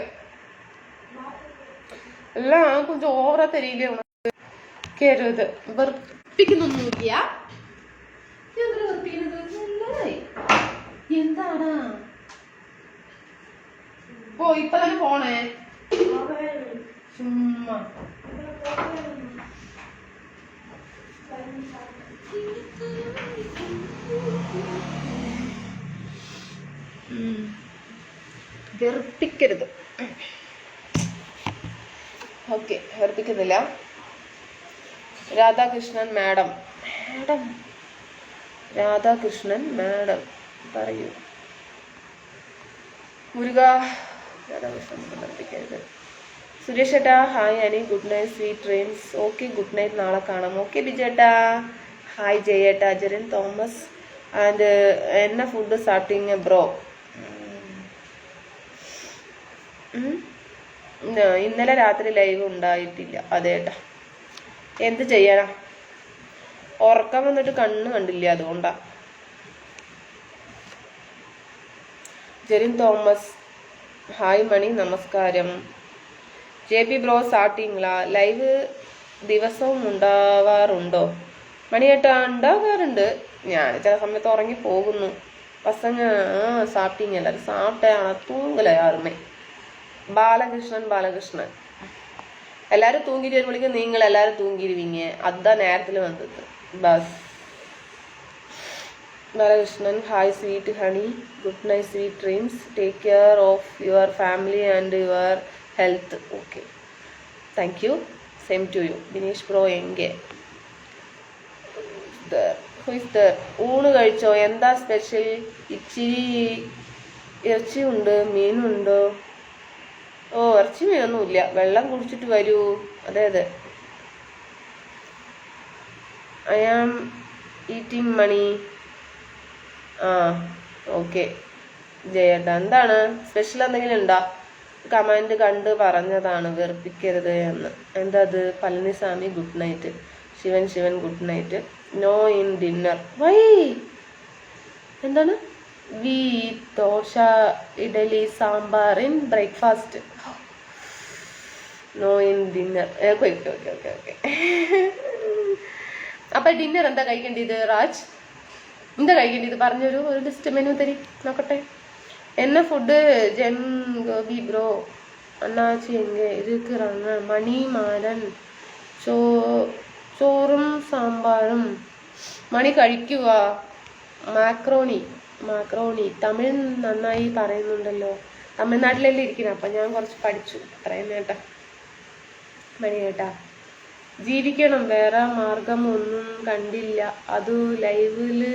എല്ലാം കൊഞ്ചം ഓറ തരില്ല. കയറരുത്. വെറുപ്പിക്കുന്നൊന്നുമില്ല. എന്താടാ? ഇപ്പൊ തന്നെ പോണേ. ചുമ്മാ വെറുപ്പിക്കരുത്. ഓക്കെ, വെറുപ്പിക്കുന്നില്ല. Radhakrishnan madam, madam Radhakrishnan madam പറയൂ. മുരുക രാധാകൃഷ്ണൻ വെറുപ്പിക്കരുത്. സുരേഷ് ഏട്ടാ hi Ani, good night, sweet dreams. Okay, good night, നാളെ കാണാം. ഓക്കെ ബിജേട്ടാ ഹായ്. ജയേട്ടാ, ജെറിൻ തോമസ് ആൻഡ് എന്ന ഫുഡ് സാപ്പിങ് ബ്രോ. ഇന്നലെ രാത്രി ലൈവ് ഉണ്ടായിട്ടില്ല. അതേട്ടാ, എന്ത് ചെയ്യാനാ, ഉറക്കം വന്നിട്ട് കണ്ണ് കണ്ടില്ല, അതുകൊണ്ടാ. ജെറിൻ തോമസ് ഹായ് മണി, നമസ്കാരം. ജെ പി ബ്രോ സ്റ്റാർട്ടിങ്ങളാ ലൈവ് ദിവസവും ഉണ്ടാവാറുണ്ടോ? മണിയേട്ടാ ഉണ്ടാകാറുണ്ട്, ഞാൻ ചില സമയത്ത് ഉറങ്ങി പോകുന്നു. പസങ്ങ சாப்பிட்டீங்க, எல்லாரும் சாப்பிட்டேன், ஆனால் தூங்கலை யாருமே. பாலகிருஷ்ணன் எல்லாரும் தூங்கிட்டு வரும்போது நீங்கள் எல்லாரும் தூங்கிடுவீங்க, அதுதான் நேரத்தில் வந்தது. Bus Balakrishnan hi sweet honey, good night, sweet dreams, take care of your family and your health. Okay, thank you, same to you. Dinesh bro എങ്കെ ഊണ് കഴിച്ചോ? എന്താ സ്പെഷ്യൽ? ഇച്ചിരി ഇറച്ചി ഉണ്ട്, മീനുണ്ടോ? ഓ, ഇറച്ചി മീനൊന്നുമില്ല, വെള്ളം കുടിച്ചിട്ട് വരൂ. അതെ അതെ, ഐ ആം ഈറ്റിംഗ് മണി. ആ ഓക്കെ ജയേട്ടാ, എന്താണ് സ്പെഷ്യൽ എന്തെങ്കിലും ഉണ്ടോ? കമൻറ്റ് കണ്ട് പറഞ്ഞതാണ്, വെറുപ്പിക്കരുത് എന്ന്. എന്താ അത്? Palaniswami good night. Sivan good night. No in dinner. Why? എന്താണ്? We dosa idli sambar in breakfast. No in dinner. Okay okay okay okay. അപ്പൊ ഡിന്നർ എന്താ കഴിക്കേണ്ടത് രാജ്? എന്താ കഴിക്കേണ്ടത് പറഞ്ഞൊരു ലിസ്റ്റ് മെനു തരി നോക്കട്ടെ. என்ன ஃபுட்டு? ஜெம் கோபி ப்ரோ, அண்ணாச்சி எங்கே இருக்கிறாங்க? മണിമാരൻ ചോറും സാമ്പാറും. മണി കഴിക്കുക. മാക്രോണി തമിഴ് നന്നായി പറയുന്നുണ്ടല്ലോ. തമിഴ്നാട്ടിലല്ലേ ഇരിക്കുന്നത്, അപ്പം ഞാൻ കുറച്ച് പഠിച്ചു, അത്രയും കേട്ടാ. മണി കേട്ടാ, ജീവിക്കണം, വേറെ മാർഗം ഒന്നും കണ്ടില്ല. അത് ലൈവില്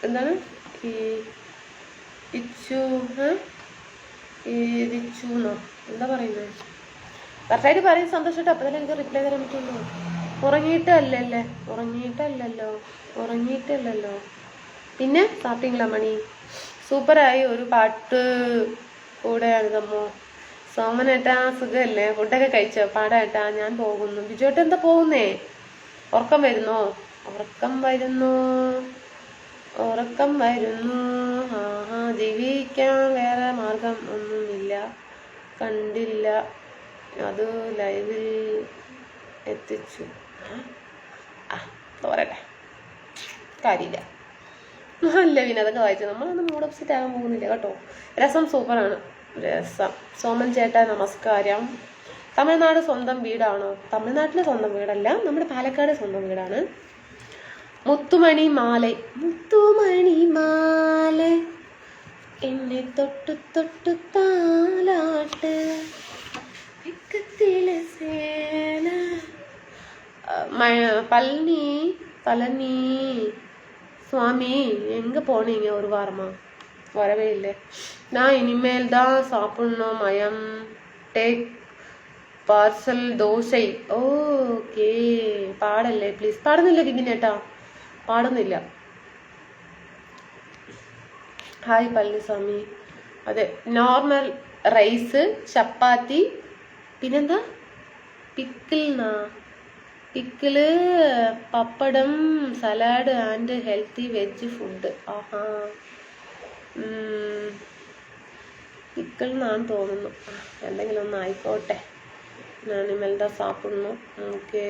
എന്താണ് ഇരിച്ചുന്നോ എന്താ പറയുന്നത്? കറക്റ്റായിട്ട് പറയും സന്തോഷമായിട്ട്. അപ്പം തന്നെ എനിക്ക് റിപ്ലൈ തരാൻ പറ്റുള്ളൂ. ഉറങ്ങിയിട്ടല്ലല്ലോ. പിന്നെ സാപ്പിങ്ങളാ മണി? സൂപ്പറായി. ഒരു പാട്ട് കൂടെയാണ് നമ്മോ. സോമനേട്ടാ സുഖമല്ലേ? ഫുഡൊക്കെ കഴിച്ചോ? പാടാട്ടാ, ഞാൻ പോകുന്നു. ബിജുവേട്ട എന്താ പോകുന്നേ? ഉറക്കം വരുന്നു. ജീവിക്കാൻ വേറെ മാർഗം ഒന്നുമില്ല, കണ്ടില്ല, അത് ലൈവിൽ എത്തിച്ചു. പറയട്ടെ, കാര്യമില്ല. അല്ല പിന്നെ അതൊക്കെ വായിച്ചു, നമ്മളൊന്നും മൂഡ് അപ്സെറ്റ് ആകാൻ പോകുന്നില്ല കേട്ടോ. രസം സൂപ്പറാണ്, രസം. സോമൻ ചേട്ടാ നമസ്കാരം. തമിഴ്നാട് സ്വന്തം വീടാണോ? തമിഴ്നാട്ടിലെ സ്വന്തം വീടല്ല, നമ്മുടെ പാലക്കാട് സ്വന്തം വീടാണ്. മുത്തുമണി മാല എന്നെ തൊട്ടു തൊട്ടു താലാട്ട് സേന. பழனி சுவாமி எங்கே போனீங்க ஒரு வாரமா? வரவே இல்லை. நான் இனிமேல் தான் சாப்பிடணும். மயம் டேக் பார்சல் தோசை. ഓക്കെ, പാടല്ലേ പ്ലീസ്. പാടുന്നില്ല ബിബിനേട്ടാ, പാടുന്നില്ല. ഹായ് പളനിസ്വാമി. അതെ, നോർമൽ റൈസ്, ചപ്പാത്തി, പിന്നെന്താ pickle, pappadam, salad and healthy veg food. ആഹാ, പിക്കിൾ എന്നാണ് തോന്നുന്നു. എന്തെങ്കിലും ഒന്ന് ആയിക്കോട്ടെ. ഞാൻ ഇമെൽതാ സാപ്പിടുന്നു. Okay,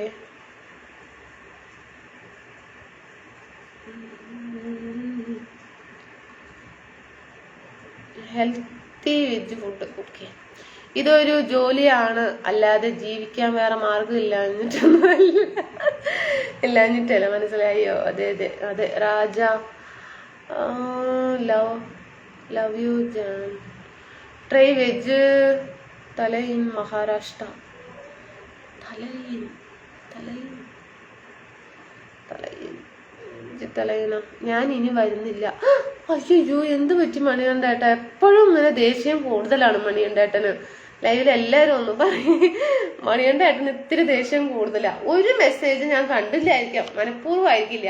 healthy veg food. Okay, ഇതൊരു ജോലിയാണ്, അല്ലാതെ ജീവിക്കാൻ വേറെ മാർഗം ഇല്ലാഞ്ഞിട്ടല്ല. മനസ്സിലായോ? അതെ അതെ അതെ. Raja love you jaan. Try veg തലയിൻ മഹാരാഷ്ട്ര. തലയിൻ തലയിൻ തലയിൻ തലയിന. ഞാൻ ഇനി വരുന്നില്ല. അയ്യോ, എന്ത് പറ്റി മണികണ്ഠേട്ട? എപ്പോഴും ഇങ്ങനെ ദേഷ്യം കൂടുതലാണ് മണികണ്ഠേട്ടന്. ലൈവിൽ എല്ലാവരും ഒന്ന് പറയും മണികണ്ഠേട്ടന് ഇത്തിരി ദേഷ്യം കൂടുതലാ. ഒരു മെസ്സേജ് ഞാൻ കണ്ടില്ലായിരിക്കാം, മനഃപൂർവ്വമായിരിക്കില്ല,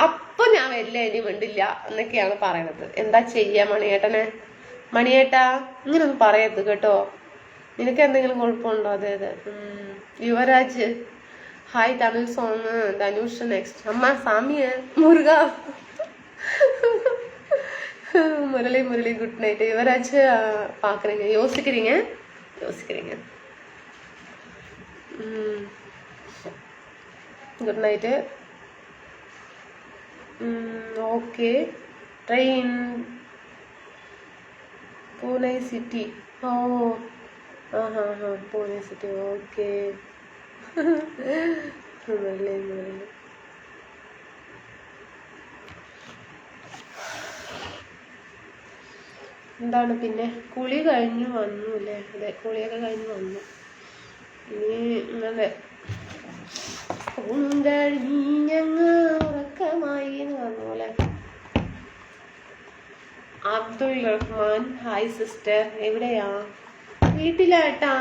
അപ്പൊ ഞാൻ വരില്ല, ഇനി വേണ്ടില്ല എന്നൊക്കെയാണ് പറയണത്. എന്താ ചെയ്യാ മണിയേട്ടനെ? മണിയേട്ടാ ഇങ്ങനെ ഒന്നും പറയരുത് കേട്ടോ. നിനക്ക് എന്തെങ്കിലും കുഴപ്പമുണ്ടോ? അതെ അതെ. Yuvraj hi, Tamil song Dhanush next. അമ്മ സാമിയ മുരുക. Murali good night. யுவராஜ் பாக்குறீங்க, யோசிக்கிறீங்க. Good night. Okay. Train Pune city. Oh Pune city. Okay. Murali. എന്താണ് പിന്നെ? കുളി കഴിഞ്ഞു വന്നു അല്ലേ? അതെ, കുളിയൊക്കെ കഴിഞ്ഞു വന്നു. ഇനി ഇങ്ങനെ ഊണും കഴിഞ്ഞങ്ങ് ഉറക്കമായി എന്ന് പറഞ്ഞ പോലെ. അബ്ദുൾ റഹ്മാൻ ഹായ് സിസ്റ്റർ, എവിടെയാ? വീട്ടിലാട്ടാ.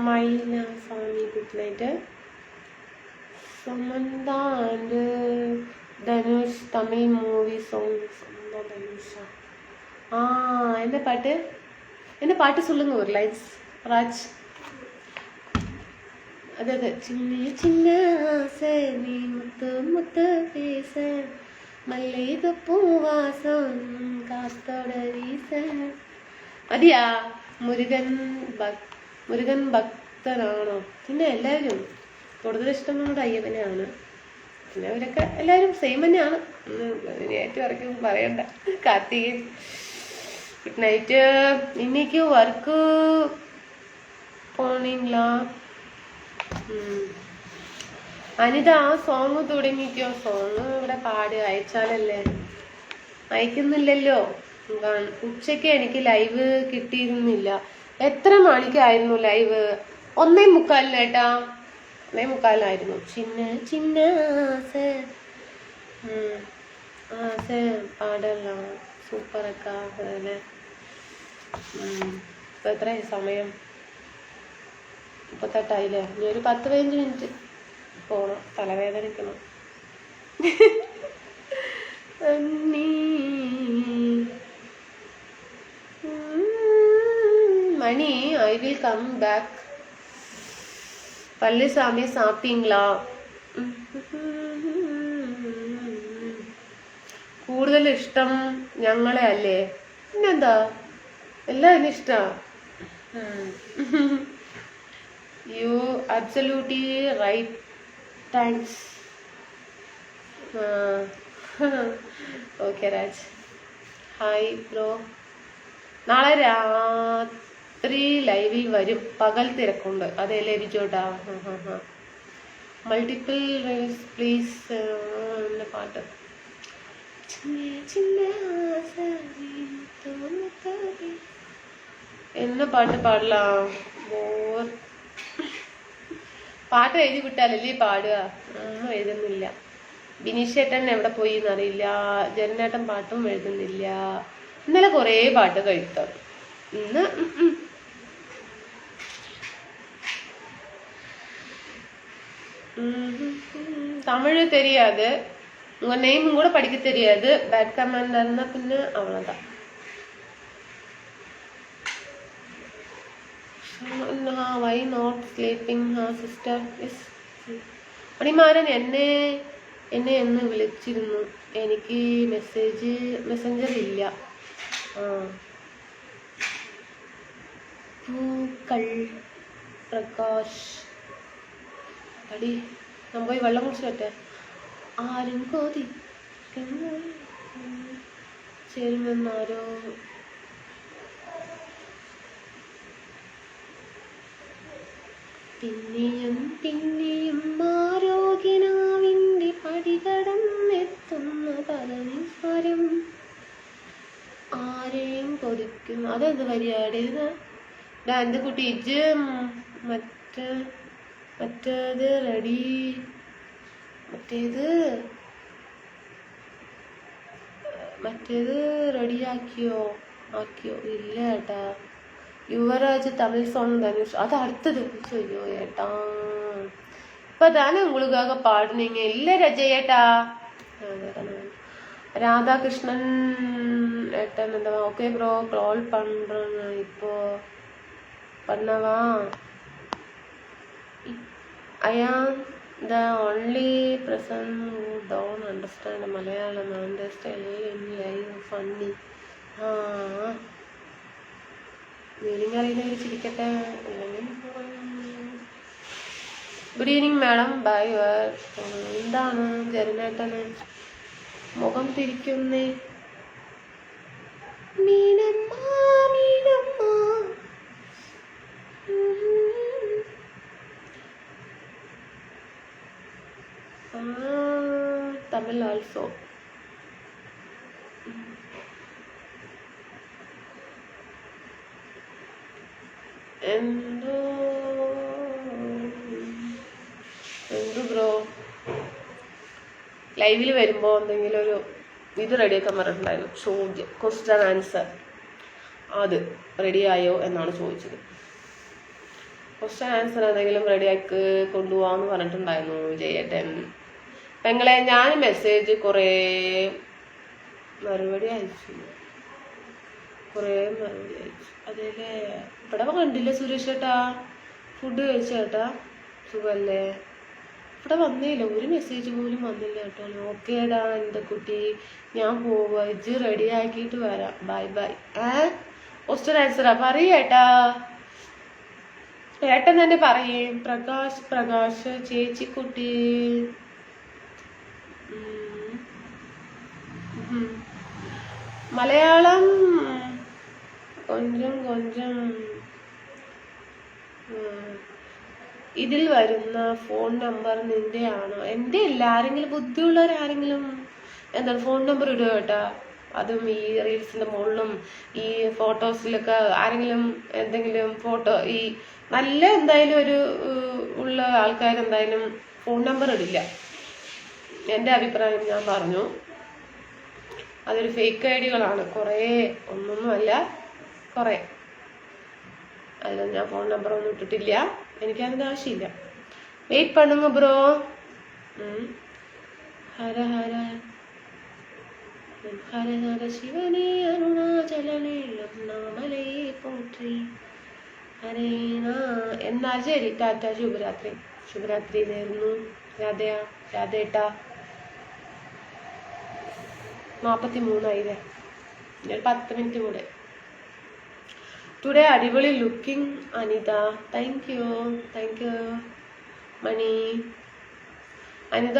Maina Swami good night. Samantha and Dhanush Tamil movie song. Dhanush என்ன பாட்டு சொல்லுங்க ஒரு லைன்ஸ். ராஜ் അതെ അതെ. ചിന്ന ചിന്ന ആസை നീ മുത്ത് മുത്ത് பேச മല്ലികപ്പൂ വാസം കാത്തോട വീസ. മതിയാ? മുരുകൻ ഭക്തനാണോ? പിന്നെ എല്ലാവരും കൂടുതൽ ഇഷ്ടം നമ്മുടെ അയ്യപ്പനെയാണ്. പിന്നെ അവരൊക്കെ എല്ലാവരും സെയിം തന്നെയാണ്. ഏറ്റവും ഇറക്കും പറയണ്ട. Karthikan good night. இன்னைக்கு വർക്ക് പോണില്ല. അനിത ആ സോങ് തുടങ്ങിക്കോ. സോങ് ഇവിടെ പാട് അയച്ചാലല്ലേ. അയക്കുന്നില്ലല്ലോ. ഉച്ചയ്ക്ക് എനിക്ക് ലൈവ് കിട്ടിയിരുന്നില്ല. എത്ര മണിക്കായിരുന്നു ലൈവ്? 1:45 ഏട്ടാ. 1:45 ചിന്ന ചിന്ന ആസை. ആസை പാടலாம். സൂപ്പറൊക്കെ അതല്ലേ. ഇപ്പൊ എത്രയായി സമയം? 38 ഇനി ഒരു 10-15 മിനിറ്റ് പോണം. തലവേദനിക്കണം. Mani I will come back. Palanisamy சாப்பிட்டீங்களா? കൂടുതൽ ഇഷ്ടം ഞങ്ങളെ അല്ലേ? പിന്നെന്താ, എല്ലാവരും ഇഷ്ടമാണ്. You absolutely right. Thanks. Okay Raj hi bro. നാളെ രാത്രി ലൈവിൽ വരും. പകൽ തിരക്കുണ്ട്. അതെല്ലേ ബിജോട്ടാ? Multiple reels please. എൻ്റെ പാട്ട് என்ன பாட்டு பாடலாம்? പാട്ട് എഴുതി വിട്ടാലല്ലേ പാടുക. ഒന്നും എഴുതുന്നില്ല. ബിനീഷേട്ടൻ എവിടെ പോയി എന്നറിയില്ല. ജനനേട്ടൻ പാട്ടും എഴുതുന്നില്ല. ഇന്നലെ കുറേ പാട്ട് കഴിക്കാം. ഇന്ന് தமிழ் தெரியாது, உங்க நேமும் கூட படிக்க தெரியாது. பேட் கமெண்ட் இருந்தா பின்ன அவ்வளவுதான். why not sleeping sister? yes. Manimaran എന്നെ എന്ന് വിളിച്ചിരുന്നു. എനിക്ക് മെസ്സഞ്ചർ ഇല്ല. പൂക്കൾ പ്രകാശ് അടി ഞാൻ പോയി വെള്ളം കുടിച്ചു പറ്റേ. ആരും കൊതിക്കുന്നു ചേരുമെന്നാരോ പിന്നെയും പിന്നെയും ആരോഗ്യനാവിൻ്റെ പടികടന്നെത്തുന്ന പദനിസ്വരം ആരെയും കൊതിക്കും. അതെന്ത് പരിപാടിയത്? എൻ്റെ കുട്ടി ഇജ് മറ്റേത് റെഡി, മറ്റേത് റെഡിയാക്കിയോ? ഇല്ല ഏട്ടാ. യുവരാജ് തമിഴ് സോങ് ധനുഷ് അത് അടുത്തത്. അയ്യോ ഏട്ടാ, ഇപ്പൊ தானே உங்களுக்காக பாடுனீங்க. இல்ல ரஜேட்டா. ராதாகிருஷ்ணன் ஏட்டன் இந்த ஓகே ப்ரோ கால் பண்றேன் இப்போ பண்ணவா? I am the only person who don't understand Malayalam and still in live funny. Meaning അറിയുന്നവർ ചിരിക്കട്ടെ. Good evening madam. ബൈ. എന്താണ് ജരനേട്ടന് മുഖം തിരിക്കുന്നേ? മീനമ്മ തമിഴ് ആൾസോ. എന്തു ബ്രോ ലൈവിൽ വരുമ്പോൾ എന്തെങ്കിലും ഒരു ഇത് റെഡിയാക്കാൻ പറഞ്ഞിട്ടുണ്ടായിരുന്നു. ചോദ്യം, ക്വസ്റ്റ്യൻ ആൻസർ. അത് റെഡിയായോ എന്നാണ് ചോദിച്ചത്. ക്വസ്റ്റ്യൻ ആൻസർ എന്തെങ്കിലും റെഡിയാക്കി കൊണ്ടുപോകാമെന്ന് പറഞ്ഞിട്ടുണ്ടായിരുന്നു ജയേട്ടൻ. പെങ്ങളെ ഞാൻ മെസ്സേജ് കുറേ മറുപടി അയച്ചു. അതേല്ലേ. ഇവിടെ കണ്ടില്ല സുരേഷ് ചേട്ടാ. ഫുഡ് കഴിച്ചേട്ടാ? സുഖല്ലേ? ഇവിടെ വന്നില്ല, ഒരു മെസ്സേജ് പോലും വന്നില്ല കേട്ടോ. ഓക്കേടാ എൻ്റെ കുട്ടി, ഞാൻ പോവാ. ഇജ് റെഡി ആക്കിയിട്ട് വരാം. Bye bye. ക്വസ്റ്റ്യൻ ആൻസറാ പറയേട്ടാ. ഏട്ടൻ തന്നെ പറയും. പ്രകാശ് ചേച്ചിക്കുട്ടി. മലയാളം കൊഞ്ചം ഇതിൽ വരുന്ന ഫോൺ നമ്പർ നിന്റെ ആണോ? എൻ്റെ അല്ല. ആരെങ്കിലും ബുദ്ധിയുള്ളവരാരെങ്കിലും എന്താണ് ഫോൺ നമ്പർ ഇടുക കേട്ടാ. അതും ഈ റീൽസിന്റെ മുകളിലും ഈ ഫോട്ടോസിലൊക്കെ ആരെങ്കിലും എന്തെങ്കിലും ഫോട്ടോ ഈ നല്ല എന്തായാലും ഒരു ഉള്ള ആൾക്കാർ എന്തായാലും ഫോൺ നമ്പർ ഇടില്ല. എൻ്റെ അഭിപ്രായം ഞാൻ പറഞ്ഞു. അതൊരു ഫേക്ക് ഐഡികളാണ് കുറേ, ഒന്നൊന്നുമല്ല കുറേ. അതിലൊന്നും ഞാൻ ഫോൺ നമ്പർ ഒന്നും ഇട്ടിട്ടില്ല. എനിക്കതിൻ്റെ ആവശ്യമില്ല. വെയിറ്റ് പണുങ്ങ ബ്രോ. ഹര ഹര ഹര ഹര ശിവനേ അരുണാചലനേ അണ്ണാമലേ പോട്രി ഹരേനാ. എന്നാൽ ശരി, ടാറ്റ. ശുഭരാത്രി. ശുഭരാത്രി നേരുന്നു. രാധേട്ടാ. 43 ഞാൻ 10 മിനിറ്റ് കൂടെ. ടുഡേ അടിപൊളി looking Anita. Thank you Mani. Anita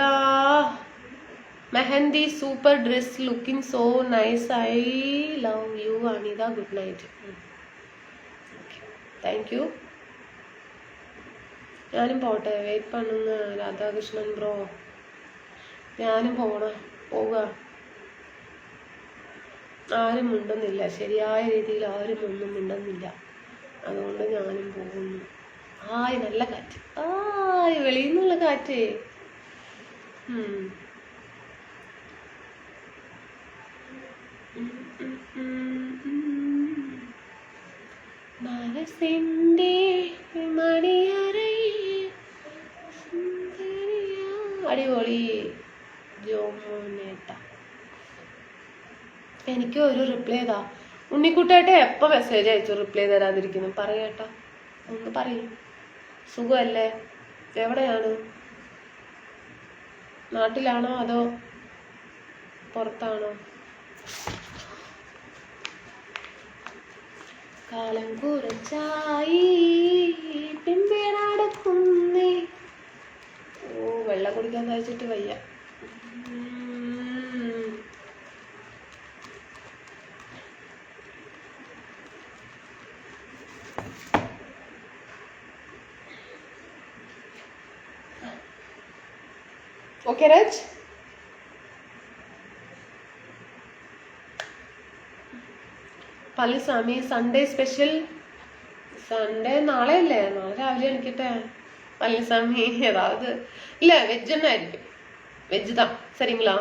mehndi super dress looking so nice. I love you Anita. Good night. Thank you. ഞാനും പോട്ടെ. വെയിറ്റ് പണുങ്ങ രാധാകൃഷ്ണൻ ബ്രോ. ഞാനും പോവുക. ആരും മിണ്ടുന്നില്ല, ശരിയായ രീതിയിൽ ആരും ഒന്നും മിണ്ടുന്നില്ല. അതുകൊണ്ട് ഞാനും പോകുന്നു. നല്ല കാറ്റ്. വെളിയിൽ നിന്നുള്ള കാറ്റ്. മനസ്സിൻ്റെ മണിയറയിൽ അടിപൊളി ജോമോനേട്ട. എനിക്ക് ഒരു റിപ്ലൈ ചെയ്താ. ഉണ്ണിക്കുട്ടേട്ടെ എപ്പോൾ മെസ്സേജ് അയച്ചു റിപ്ലൈ തരാതിരിക്കുന്നു? പറയേട്ടാ, ഒന്ന് പറയും. സുഖമല്ലേ? എവിടെയാണ്? നാട്ടിലാണോ അതോ പുറത്താണോ? കാലം കുറച്ചായി പിമ്പേ നടക്കുന്നേ. വെള്ളം കുടിക്കാൻ തയ്ച്ചിട്ട് വയ്യ. Okay Raj? Palliswami Sunday special. Sunday നാളെ അല്ലേ? നാളെ രാവിലെ എണിക്കട്ടെ. പളനിസ്വാമി ஏதாவது இல்ல வெஜ் என்ன ആയിരിക്കും. വെജ് தான் சரிங்களா?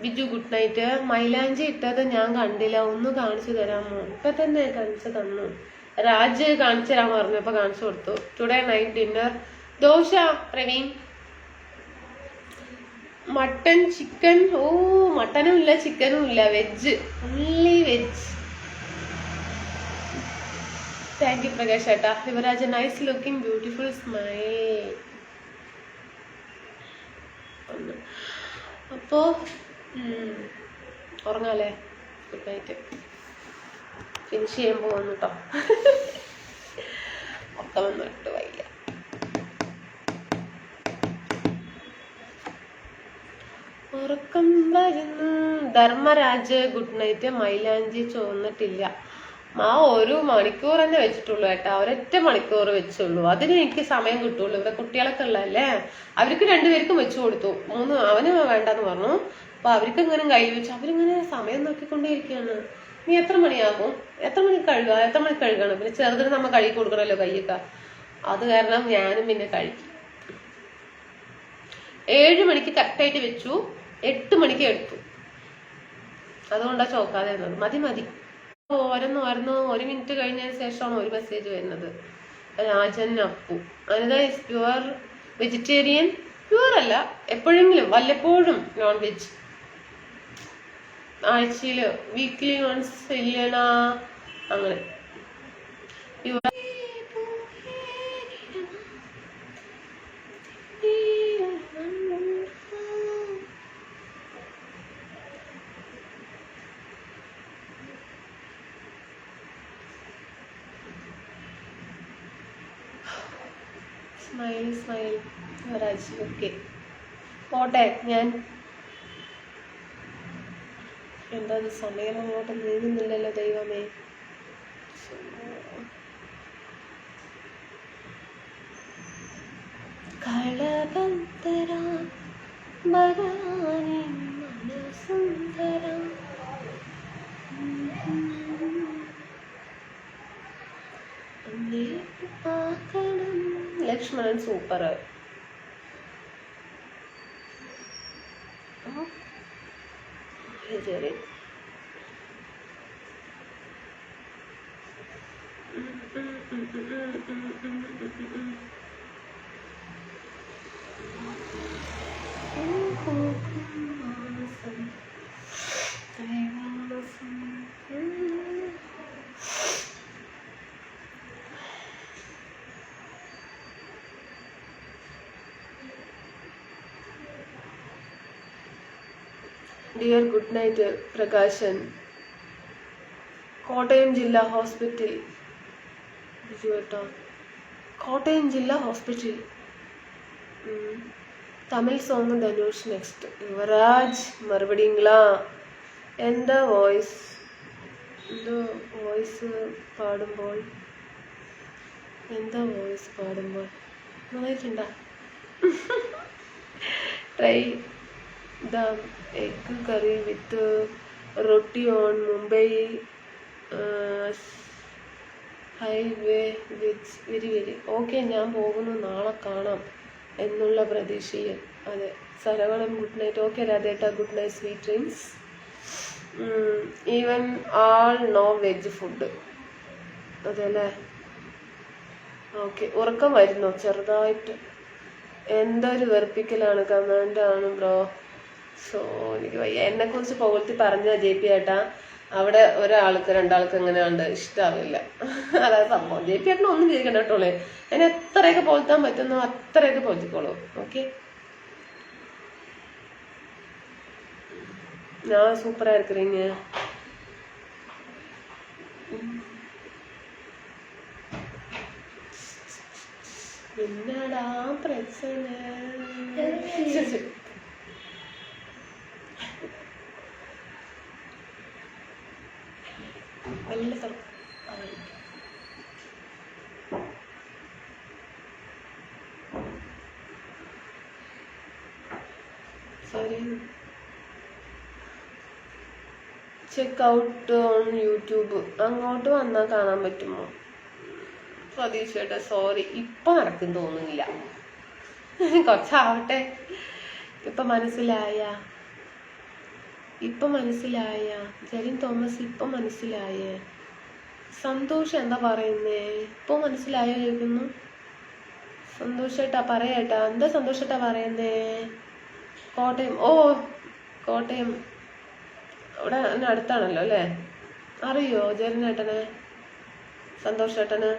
Biju good night. മൈലാഞ്ചി ഇട്ടത് ഞാൻ കണ്ടില്ല, ഒന്ന് കാണിച്ചു തരാമോ? ഇപ്പൊ തന്നെ കാണിച്ചു തന്നു. രാജ് കാണിച്ചു തരാൻ പറഞ്ഞപ്പോ കാണിച്ചു കൊടുത്തു. Today night dinner dosa. Praveen mutton chicken. ഓ മട്ടനും ഇല്ല ചിക്കനും ഇല്ല, veg, only veg. Thank you Prakash ഏട്ടാ. Yuvaraj nice looking beautiful smile. അപ്പോ ഉറങ്ങാല്ലേ? Good night. ഫിനിഷ് ചെയ്യാൻ പോകുന്നു കേട്ടോ. മൊത്തമൊന്നും ഇട്ട് വയ്യ. ഉറക്കം വരുന്നു. Dharmaraj good night. മൈലാഞ്ചി ചോന്നിട്ടില്ല. ഒരു മണിക്കൂർ തന്നെ വെച്ചിട്ടുള്ളൂ ഏട്ടാ, ഒരൊറ്റ മണിക്കൂർ വെച്ചുള്ളൂ. അതിന് എനിക്ക് സമയം കിട്ടുള്ളൂ. ഇവിടെ കുട്ടികളൊക്കെ ഉള്ളതല്ലേ, അവർക്ക് രണ്ടുപേർക്കും വെച്ചു കൊടുത്തു. അവന് വേണ്ടെന്ന് പറഞ്ഞു. അപ്പൊ അവർക്ക് ഇങ്ങനെ കയ്യിൽ വെച്ചു. അവരിങ്ങനെ സമയം നോക്കിക്കൊണ്ടേയിരിക്കുകയാണ്. നീ എത്ര മണിയാകും, എത്ര മണിക്ക് കഴുകണം. പിന്നെ ചെറുതിന് നമ്മ കഴുകി കൊടുക്കണല്ലോ കയ്യൊക്കെ. അത് കാരണം ഞാനും പിന്നെ കഴിക്കും. 7 മണിക്ക് കറക്റ്റായിട്ട് വെച്ചു, 8 മണിക്ക് എടുത്തു. അതുകൊണ്ടാ ചോക്കാതെ ഇരുന്നത്. മതി. ഓരോന്ന് 1 മിനിറ്റ് കഴിഞ്ഞതിന് ശേഷമാണ് ഒരു മെസ്സേജ് വരുന്നത്. Rajan Appu Anitha is pure vegetarian. Pure അല്ല, എപ്പോഴെങ്കിലും വല്ലപ്പോഴും നോൺ വെജ്. ആഴ്ചയില് വീക്ക്ലി വൺസ് ഇല്ലണ അങ്ങനെ. സ്മൈൽ യുവരാജ്. ഓക്കെ പോട്ടെ. ഞാൻ എന്താ സമയം അങ്ങോട്ട് നീങ്ങുന്നില്ലല്ലോ ദൈവമേ. ലക്ഷ്മണൻ സൂപ്പർ. ശരി. Dear good night Prakashan. Kottayam ജില്ലാ ഹോസ്പിറ്റൽ. കോട്ടയം ജില്ലാ hospital. Tamil song Dhanush next. Yuvaraj മറുപടിங்களா? എന്താ വോയിസ് പാടുമ്പോൾ നന്നായിട്ടുണ്ടാ? Try the egg curry with roti on Mumbai highway with very okay. ഞാൻ പോകുന്നു, നാളെ കാണാം എന്നുള്ള പ്രതീക്ഷയിൽ. അതെ. Saravanam good night. ഓക്കെ രാധേട്ട good night, sweet dreams. Even all no veg food. അതെല്ലേ? ഓക്കെ. ഉറക്കം വരുന്നോ ചെറുതായിട്ട്? എന്തൊരു വെറുപ്പിക്കലാണ്. കമാൻഡ് ആണ് ബ്രോ. സോ എനിക്ക് വയ്യ. എന്നെ കുറിച്ച് പുകഴ്ത്തി പറഞ്ഞ JP ഏട്ടാ, അവിടെ ഒരാൾക്ക് 2 ആൾക്ക് എങ്ങനെ ഉണ്ട് ഇഷ്ടാവില്ല. അതായത് സംഭവം. JP ഏട്ടനെ ഒന്നും ചെയ്യിക്കണ്ട കേട്ടോളെ. എന്നെ എത്രയൊക്കെ പോലത്താൻ പറ്റുന്നോ അത്രയൊക്കെ പോലത്തിക്കോളൂ. ഓക്കെ. ഞാൻ സൂപ്പറാ இருக்கிறீங்க. என்னடா பிரச்சனை? നല്ല സ്ഥലം. Check out on YouTube. അങ്ങോട്ട് വന്നാൽ കാണാൻ പറ്റുമോ? പ്രതീക്ഷയുടെ സോറി, ഇപ്പൊ നടക്കും തോന്നുന്നില്ല, കുറച്ചാവട്ടെ. ഇപ്പൊ മനസ്സിലായ ജെറിൻ തോമസ്, ഇപ്പൊ മനസ്സിലായേ? സന്തോഷം എന്താ പറയുന്നേ? ഇപ്പൊ മനസ്സിലായോ കേൾക്കുന്നു? സന്തോഷേട്ടാ പറയേട്ടാ, എന്താ സന്തോഷേട്ടാ പറയുന്നേ? കോട്ടയം, ഓ കോട്ടയം അവിടെ അടുത്താണല്ലോ അല്ലേ? അറിയോ ജെറിനേട്ടനെ, സന്തോഷേട്ടന്?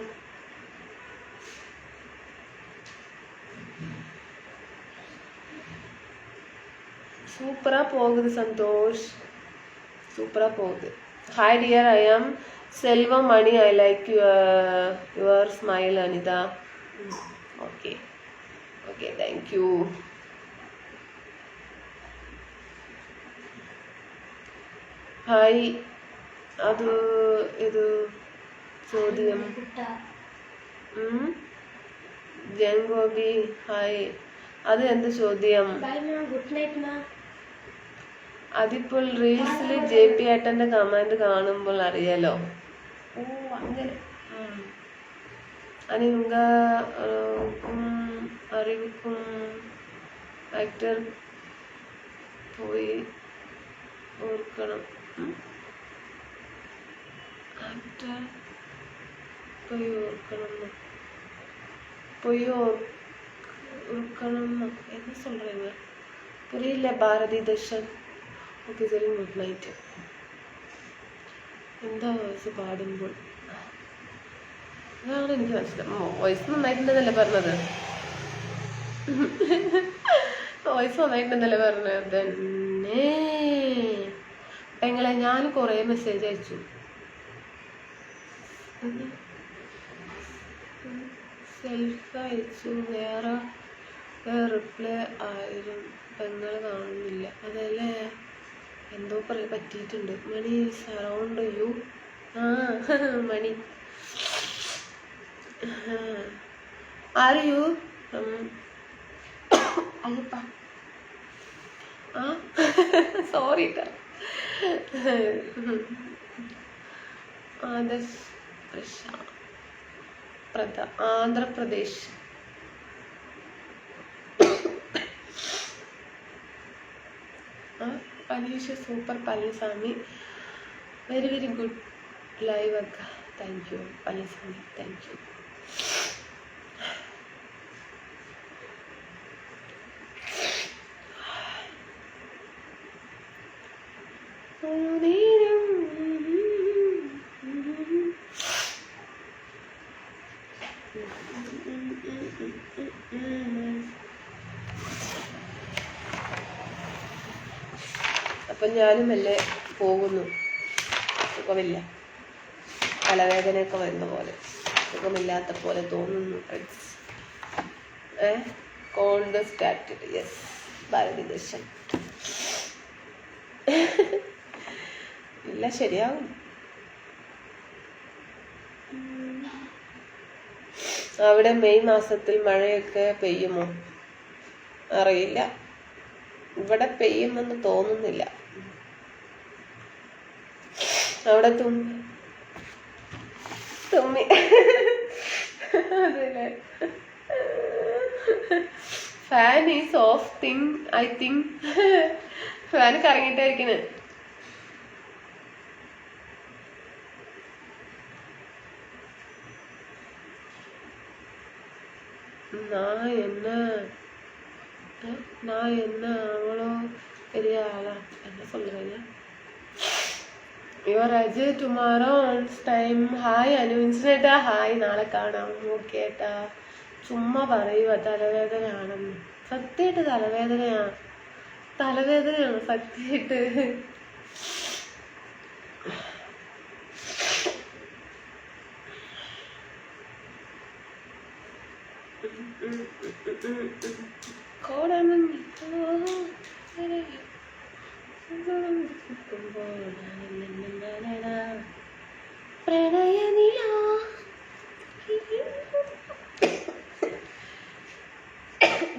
സൂപ്പറാ പോകുது സന്തോഷ്, സൂപ്പറാ പോകുது. Hi dear, I am Selvam Mani, I like your smile Anita. Okay okay, thank you. Hi, അത് ഇത് ചോദ്യം. ജൻഗോപി ഹായ്, അത് എന്ത് ചോദ്യം? ഗുഡ് നൈറ്റ് മാ. അതിപ്പോൾ റീൽസിൽ JP ഏട്ടന്റെ കമന്റ് കാണുമ്പോൾ അറിയാലോ. ഓ അങ്ങനെ. അനിങ്ക അറിവിക്കും ആക്ടർ പോയി ഓർക്കണം. ആക്ടർ പോയി ഓർക്കണം என்ன சொல்றீங்க புரியல? பாரதி தர்ஷன். ഓക്കെ ശരി, ഗുഡ് നൈറ്റ്. എന്താ വോയിസ് പാടുമ്പോൾ? അതാണ് എനിക്ക് മനസ്സിലാവും. വോയിസ് നന്നായിട്ടുണ്ടെന്നല്ലേ പറഞ്ഞത്? വോയിസ് നന്നായിട്ടുണ്ടെന്നല്ലേ പറഞ്ഞത് തന്നെ. പെങ്ങളെ ഞാൻ കുറേ മെസ്സേജ് അയച്ചു, സെൽഫ് അയച്ചു, വേറെ റിപ്ലൈ ആയിരം. പെങ്ങൾ കാണുന്നില്ല അതല്ലേ? എന്തോ പറ്റിയിട്ടുണ്ട്. മണി surround U. Money are you? Ayyappa sorry ട്ടാ. Andhra Pradesh. പനീഷ് super Palaniswami, very very good live അക്ക. Thank you Palaniswami, thank you. അപ്പം ഞാനും മെല്ലെ പോകുന്നു. സുഖമില്ല, തലവേദനയൊക്കെ വരുന്ന പോലെ, സുഖമില്ലാത്ത പോലെ തോന്നുന്നു. Cold started. Yes, Bharathi Darshan. ഇല്ല, ശരിയാവും. അവിടെ മെയ് മാസത്തിൽ മഴയൊക്കെ പെയ്യുമോ? അറിയില്ല, ഇവിടെ പെയ്യുമെന്ന് തോന്നുന്നില്ല. അവിടെ തുമ്മി അതല്ലേ. Fan is off thing, I think. Fan കറങ്ങിട്ടായിരിക്കണേ. நான் என்ன அவ்வளோ பெரிய ஆளா? என்ன சொல்றீங்க? Your Ajay tomorrow on time. Hi Anu ഇൻസിനേട്ടാ, ഹായ്, നാളെ കാണാം. ഓക്കെ ഏട്ടാ. ചുമ്മാ പറയുക തലവേദനയാണെന്ന്. സത്യമായിട്ട് തലവേദനയാണ് സത്യമായിട്ട്.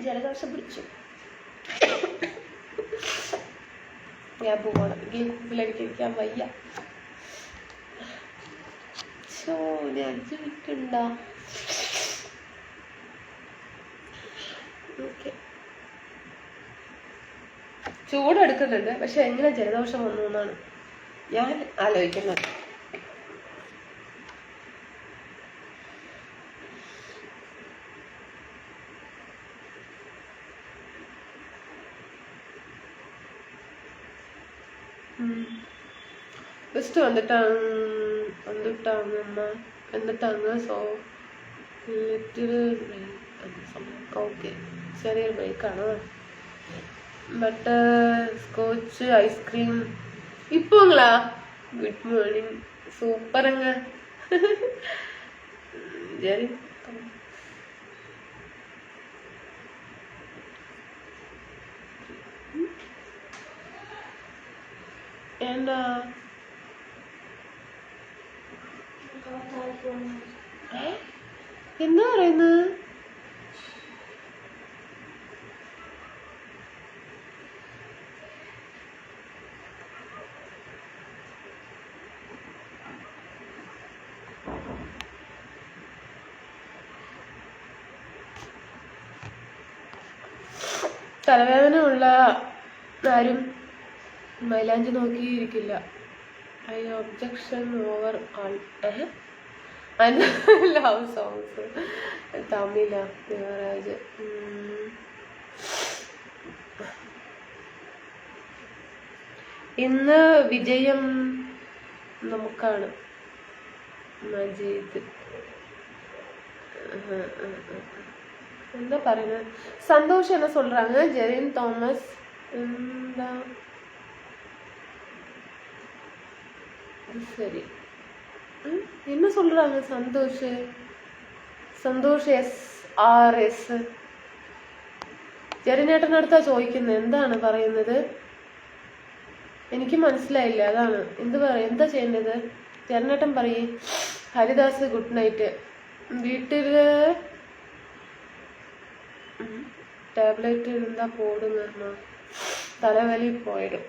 ജലദോഷം പിടിച്ചു. ക്യാബ് പോകണം. ഗിൽപ്പിലടിക്കാൻ വയ്യ. ഇനി 5 മിനിറ്റ് ഉണ്ടാ. ഓക്കെ, ചൂടെടുക്കുന്നുണ്ട്, പക്ഷെ എങ്ങനെ ജലദോഷം വന്നു എന്നാണ് ഞാൻ ആലോചിക്കുന്നത്. ജസ്റ്റ് എന്നിട്ടാണ് സോ ലിറ്റിൽ ഓക്കെ, ചെറിയൊരു ബ്രേക്കാണ്. ബട്ടർ സ്കോച്ച് ഐസ്ക്രീം ഇപ്പോങ്ങളാ. ഗുഡ് മോർണിംഗ്, സൂപ്പറുങ്ങ. ജെറി എന്താ എന്താ പറയുന്നത്? തലവേദന ഉള്ള ആരും മൈലാഞ്ചി നോക്കിയിരിക്കില്ല. I objection over all. Love songs Tamil Devaraj. ഇന്ന് വിജയം നമുക്കാണ്. മജീദ് എന്താ പറയുന്നത്? சந்தோஷ் என்ன சொல்றாங்க? ஜெரின் தாமஸ் എന്താ சரி என்ன சொல்றாங்க? സന്തോഷ് SRS. ജെറിനേട്ടനടുത്താ ചോദിക്കുന്നത്, എന്താണ് പറയുന്നത്? എനിക്ക് മനസ്സിലായില്ല, അതാണ്. എന്താ ചെയ്യേണ്ടത്? ജെറിനേട്ടൻ പറയേ. Haridas good night. വീട്ടില് ടാബ്ലറ്റ് എന്താ പോടുന്ന തലവലി പോയിടും.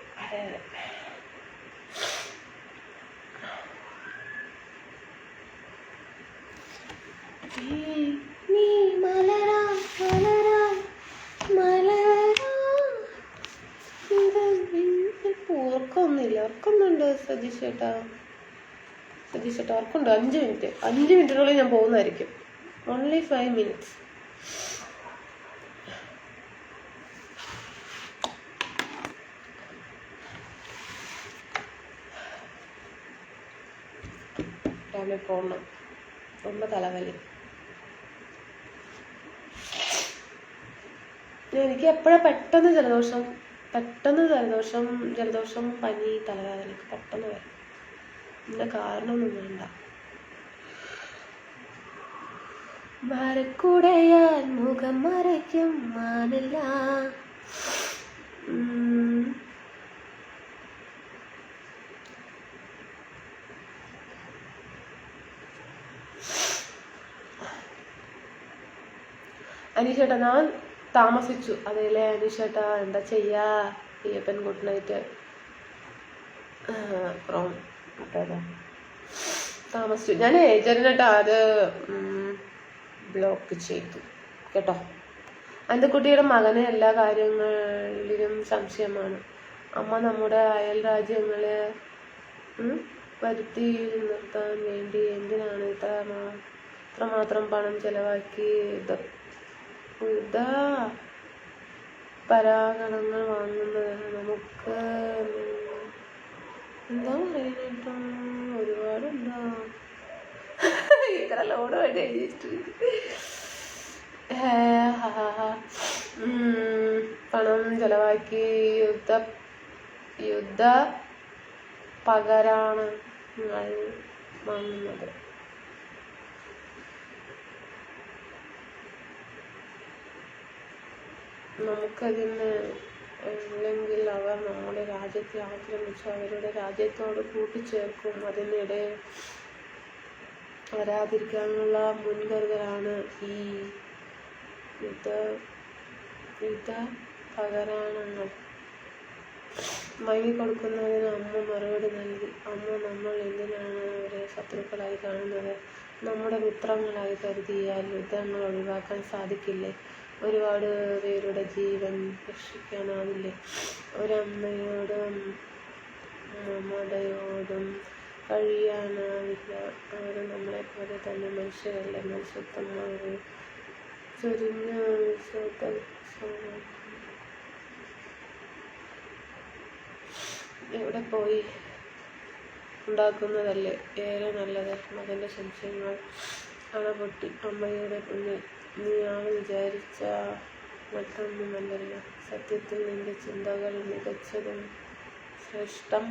നീ മലരാ മലരാ മലരാ. ഉറക്കമൊന്നുമില്ല. ഉറക്കുന്നുണ്ട് സതീഷ് ചേട്ടാ. ഉറക്കുണ്ട്. 5 മിനിറ്റിനുള്ളിൽ ഞാൻ പോകുന്നതായിരിക്കും. Only 5 minutes. ടാബ്ലറ്റ് പോകണം. ரொம்ப തലവലി. എനിക്ക് എപ്പോഴാണ് പെട്ടെന്ന് ജലദോഷം, പനി, തലവേദനക്ക് പെട്ടെന്ന് വരും. ഇതിൻ്റെ കാരണമൊന്നും വേണ്ട. മരക്കുടയാൽ മുഖം മറയ്ക്കും മാനില്ല. അനീഷേട്ടാ, ഞാൻ താമസിച്ചു. അതേല്ലേ അനീഷേട്ടാ, എന്താ ചെയ്യാ? Ayyappan good night. അപ്പുറം താമസിച്ചു. ഞാൻ ജെറിനേട്ടാ അത് ബ്ലോക്ക് ചെയ്തു കേട്ടോ. എൻ്റെ കുട്ടിയുടെ മകന് എല്ലാ കാര്യങ്ങളിലും സംശയമാണ്. അമ്മ നമ്മുടെ അയൽ രാജ്യങ്ങളെ വരുത്തി നിർത്താൻ വേണ്ടി എന്തിനാണ് ഇത്രമാത്രം പണം ചെലവാക്കി പരാഗണങ്ങൾ വാങ്ങുന്നത്? നമുക്ക് എന്താ പറയുന്നത്? ഒരുപാടുണ്ടോ? ഇത്ര ലോഡ് വഴി എഴുതിയിട്ടുണ്ട്. പണം ചെലവാക്കി യുദ്ധ പകരാണങ്ങൾ വാങ്ങുന്നത്. നമുക്കതിന് അല്ലെങ്കിൽ അവർ നമ്മുടെ രാജ്യത്തെ ആക്രമിച്ച് അവരുടെ രാജ്യത്തോട് കൂട്ടിച്ചേർക്കും. അതിനിടെ വരാതിരിക്കാനുള്ള മുൻകരുതലാണ് ഈ യുദ്ധ പകരാണങ്ങൾ. വാങ്ങിക്കൊടുക്കുന്നതിന് അമ്മ മറുപടി നൽകി. അമ്മ നമ്മൾ എന്തിനാണ് അവരെ ശത്രുക്കളായി കാണുന്നത്? നമ്മുടെ മിത്രങ്ങളായി കരുതിയാൽ യുദ്ധങ്ങൾ ഒഴിവാക്കാൻ സാധിക്കില്ലേ? ഒരുപാട് പേരുടെ ജീവൻ രക്ഷിക്കാനാവില്ലേ? ഒരമ്മയോടും മമതയോടും കഴിയാനാവില്ല. അവർ നമ്മളെപ്പോലെ തന്നെ മനുഷ്യരല്ലേ? മനുഷ്യത്വമായി ചൊരിഞ്ഞ എവിടെ പോയി ഉണ്ടാക്കുന്നതല്ലേ ഏറെ നല്ലത്. മകൻ്റെ സംശയങ്ങൾ അണപൊട്ടി. അമ്മയുടെ കുഞ്ഞിൽ നീയാണ് വിചാരിച്ച മറ്റൊന്നുമല്ലല്ലോ. സത്യത്തിൽ നിന്റെ ചിന്തകൾ മികച്ചതും ശ്രേഷ്ഠം.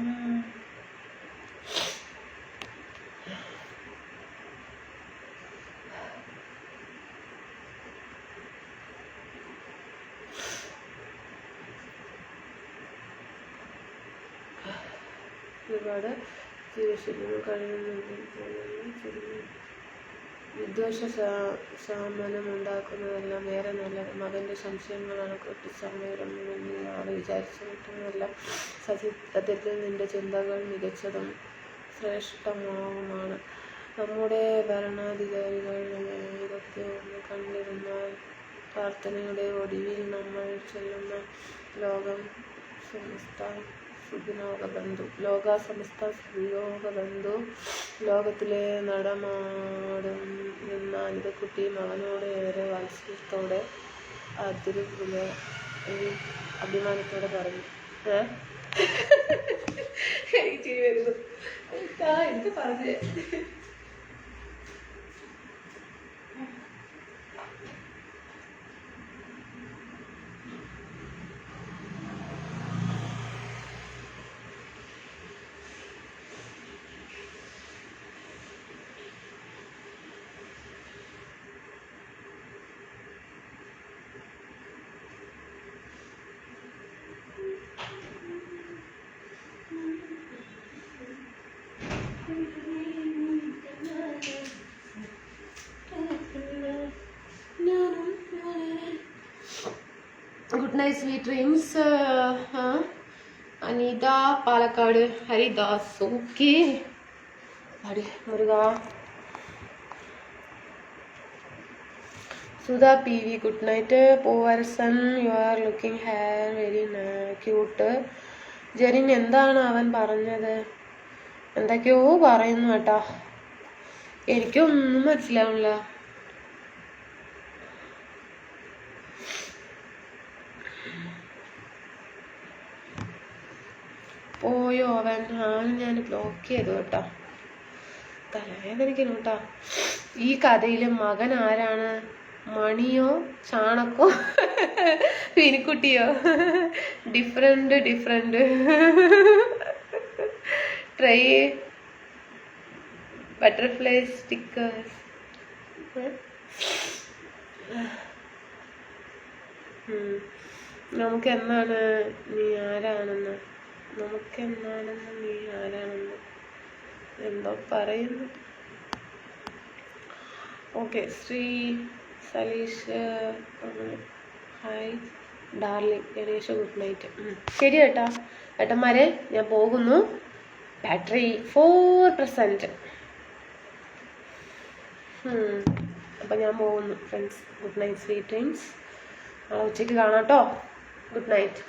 ഒരുപാട് ജീവിതശല്യങ്ങൾ കഴിയുന്നുണ്ട്. വിദ്വേഷ ശമനം ഉണ്ടാക്കുന്നതെല്ലാം ഏറെ നല്ലത്. മകൻ്റെ സംശയങ്ങളാണ് കുട്ടിച്ചമ്മയിലും നീയാണ് വിചാരിച്ചു കിട്ടുന്നതെല്ലാം സത്യത്തിൽ നിന്റെ ചിന്തകൾ മികച്ചതും ശ്രേഷ്ഠവുമാണ്. നമ്മുടെ ഭരണാധികാരികൾ ഇതൊക്കെ ഒന്ന് കണ്ടിരുന്നാൽ. പ്രാർത്ഥനയുടെ ഒടുവിൽ നമ്മൾ ചൊല്ലുന്ന ലോകം സമസ്ത സുഖിനോകബന്ധു. ലോകത്തിലെ നടമാടും നിന്ന അനിതക്കുട്ടി മകനോട് ഏറെ വാത്സല്യത്തോടെ അഭിമാനത്തോടെ പറഞ്ഞു. എനിക്ക് ചിരി വരുന്നു. എനിക്ക് പറഞ്ഞേ good night sweet dreams. Anita Palakkad. Haridas okay Muruga. Sudha P V good night. Poovarasan you are looking hair very cute. Jerin എന്താണ് അവൻ പറഞ്ഞത്? എന്തൊക്കെയോ പറയുന്നു കേട്ടാ, എനിക്കൊന്നും മനസ്സിലാവില്ല. പോയോ അവൻ? ഞാൻ ബ്ലോക്ക് ചെയ്തു കേട്ടോ. തലവേദനിക്കുന്നു കേട്ടോ. ഈ കഥയിലെ മകൻ ആരാണ്? മണിയോ ചാണക്കോ വിനിക്കുട്ടിയോ? Different try butterfly stickers. നമുക്കെന്നാണ് നീ ആരാണെന്ന് എന്തോ പറയുന്നു. Okay. Shri Salish hi darling. Ganesh good night. ശരി കേട്ടാ ഏട്ടന്മാരെ, ഞാൻ പോകുന്നു. ബാറ്ററി 4%. അപ്പം ഞാൻ പോകുന്നു friends. Good night sweet dreams. നാളെ ഉച്ചയ്ക്ക് കാണാം കേട്ടോ. Good night.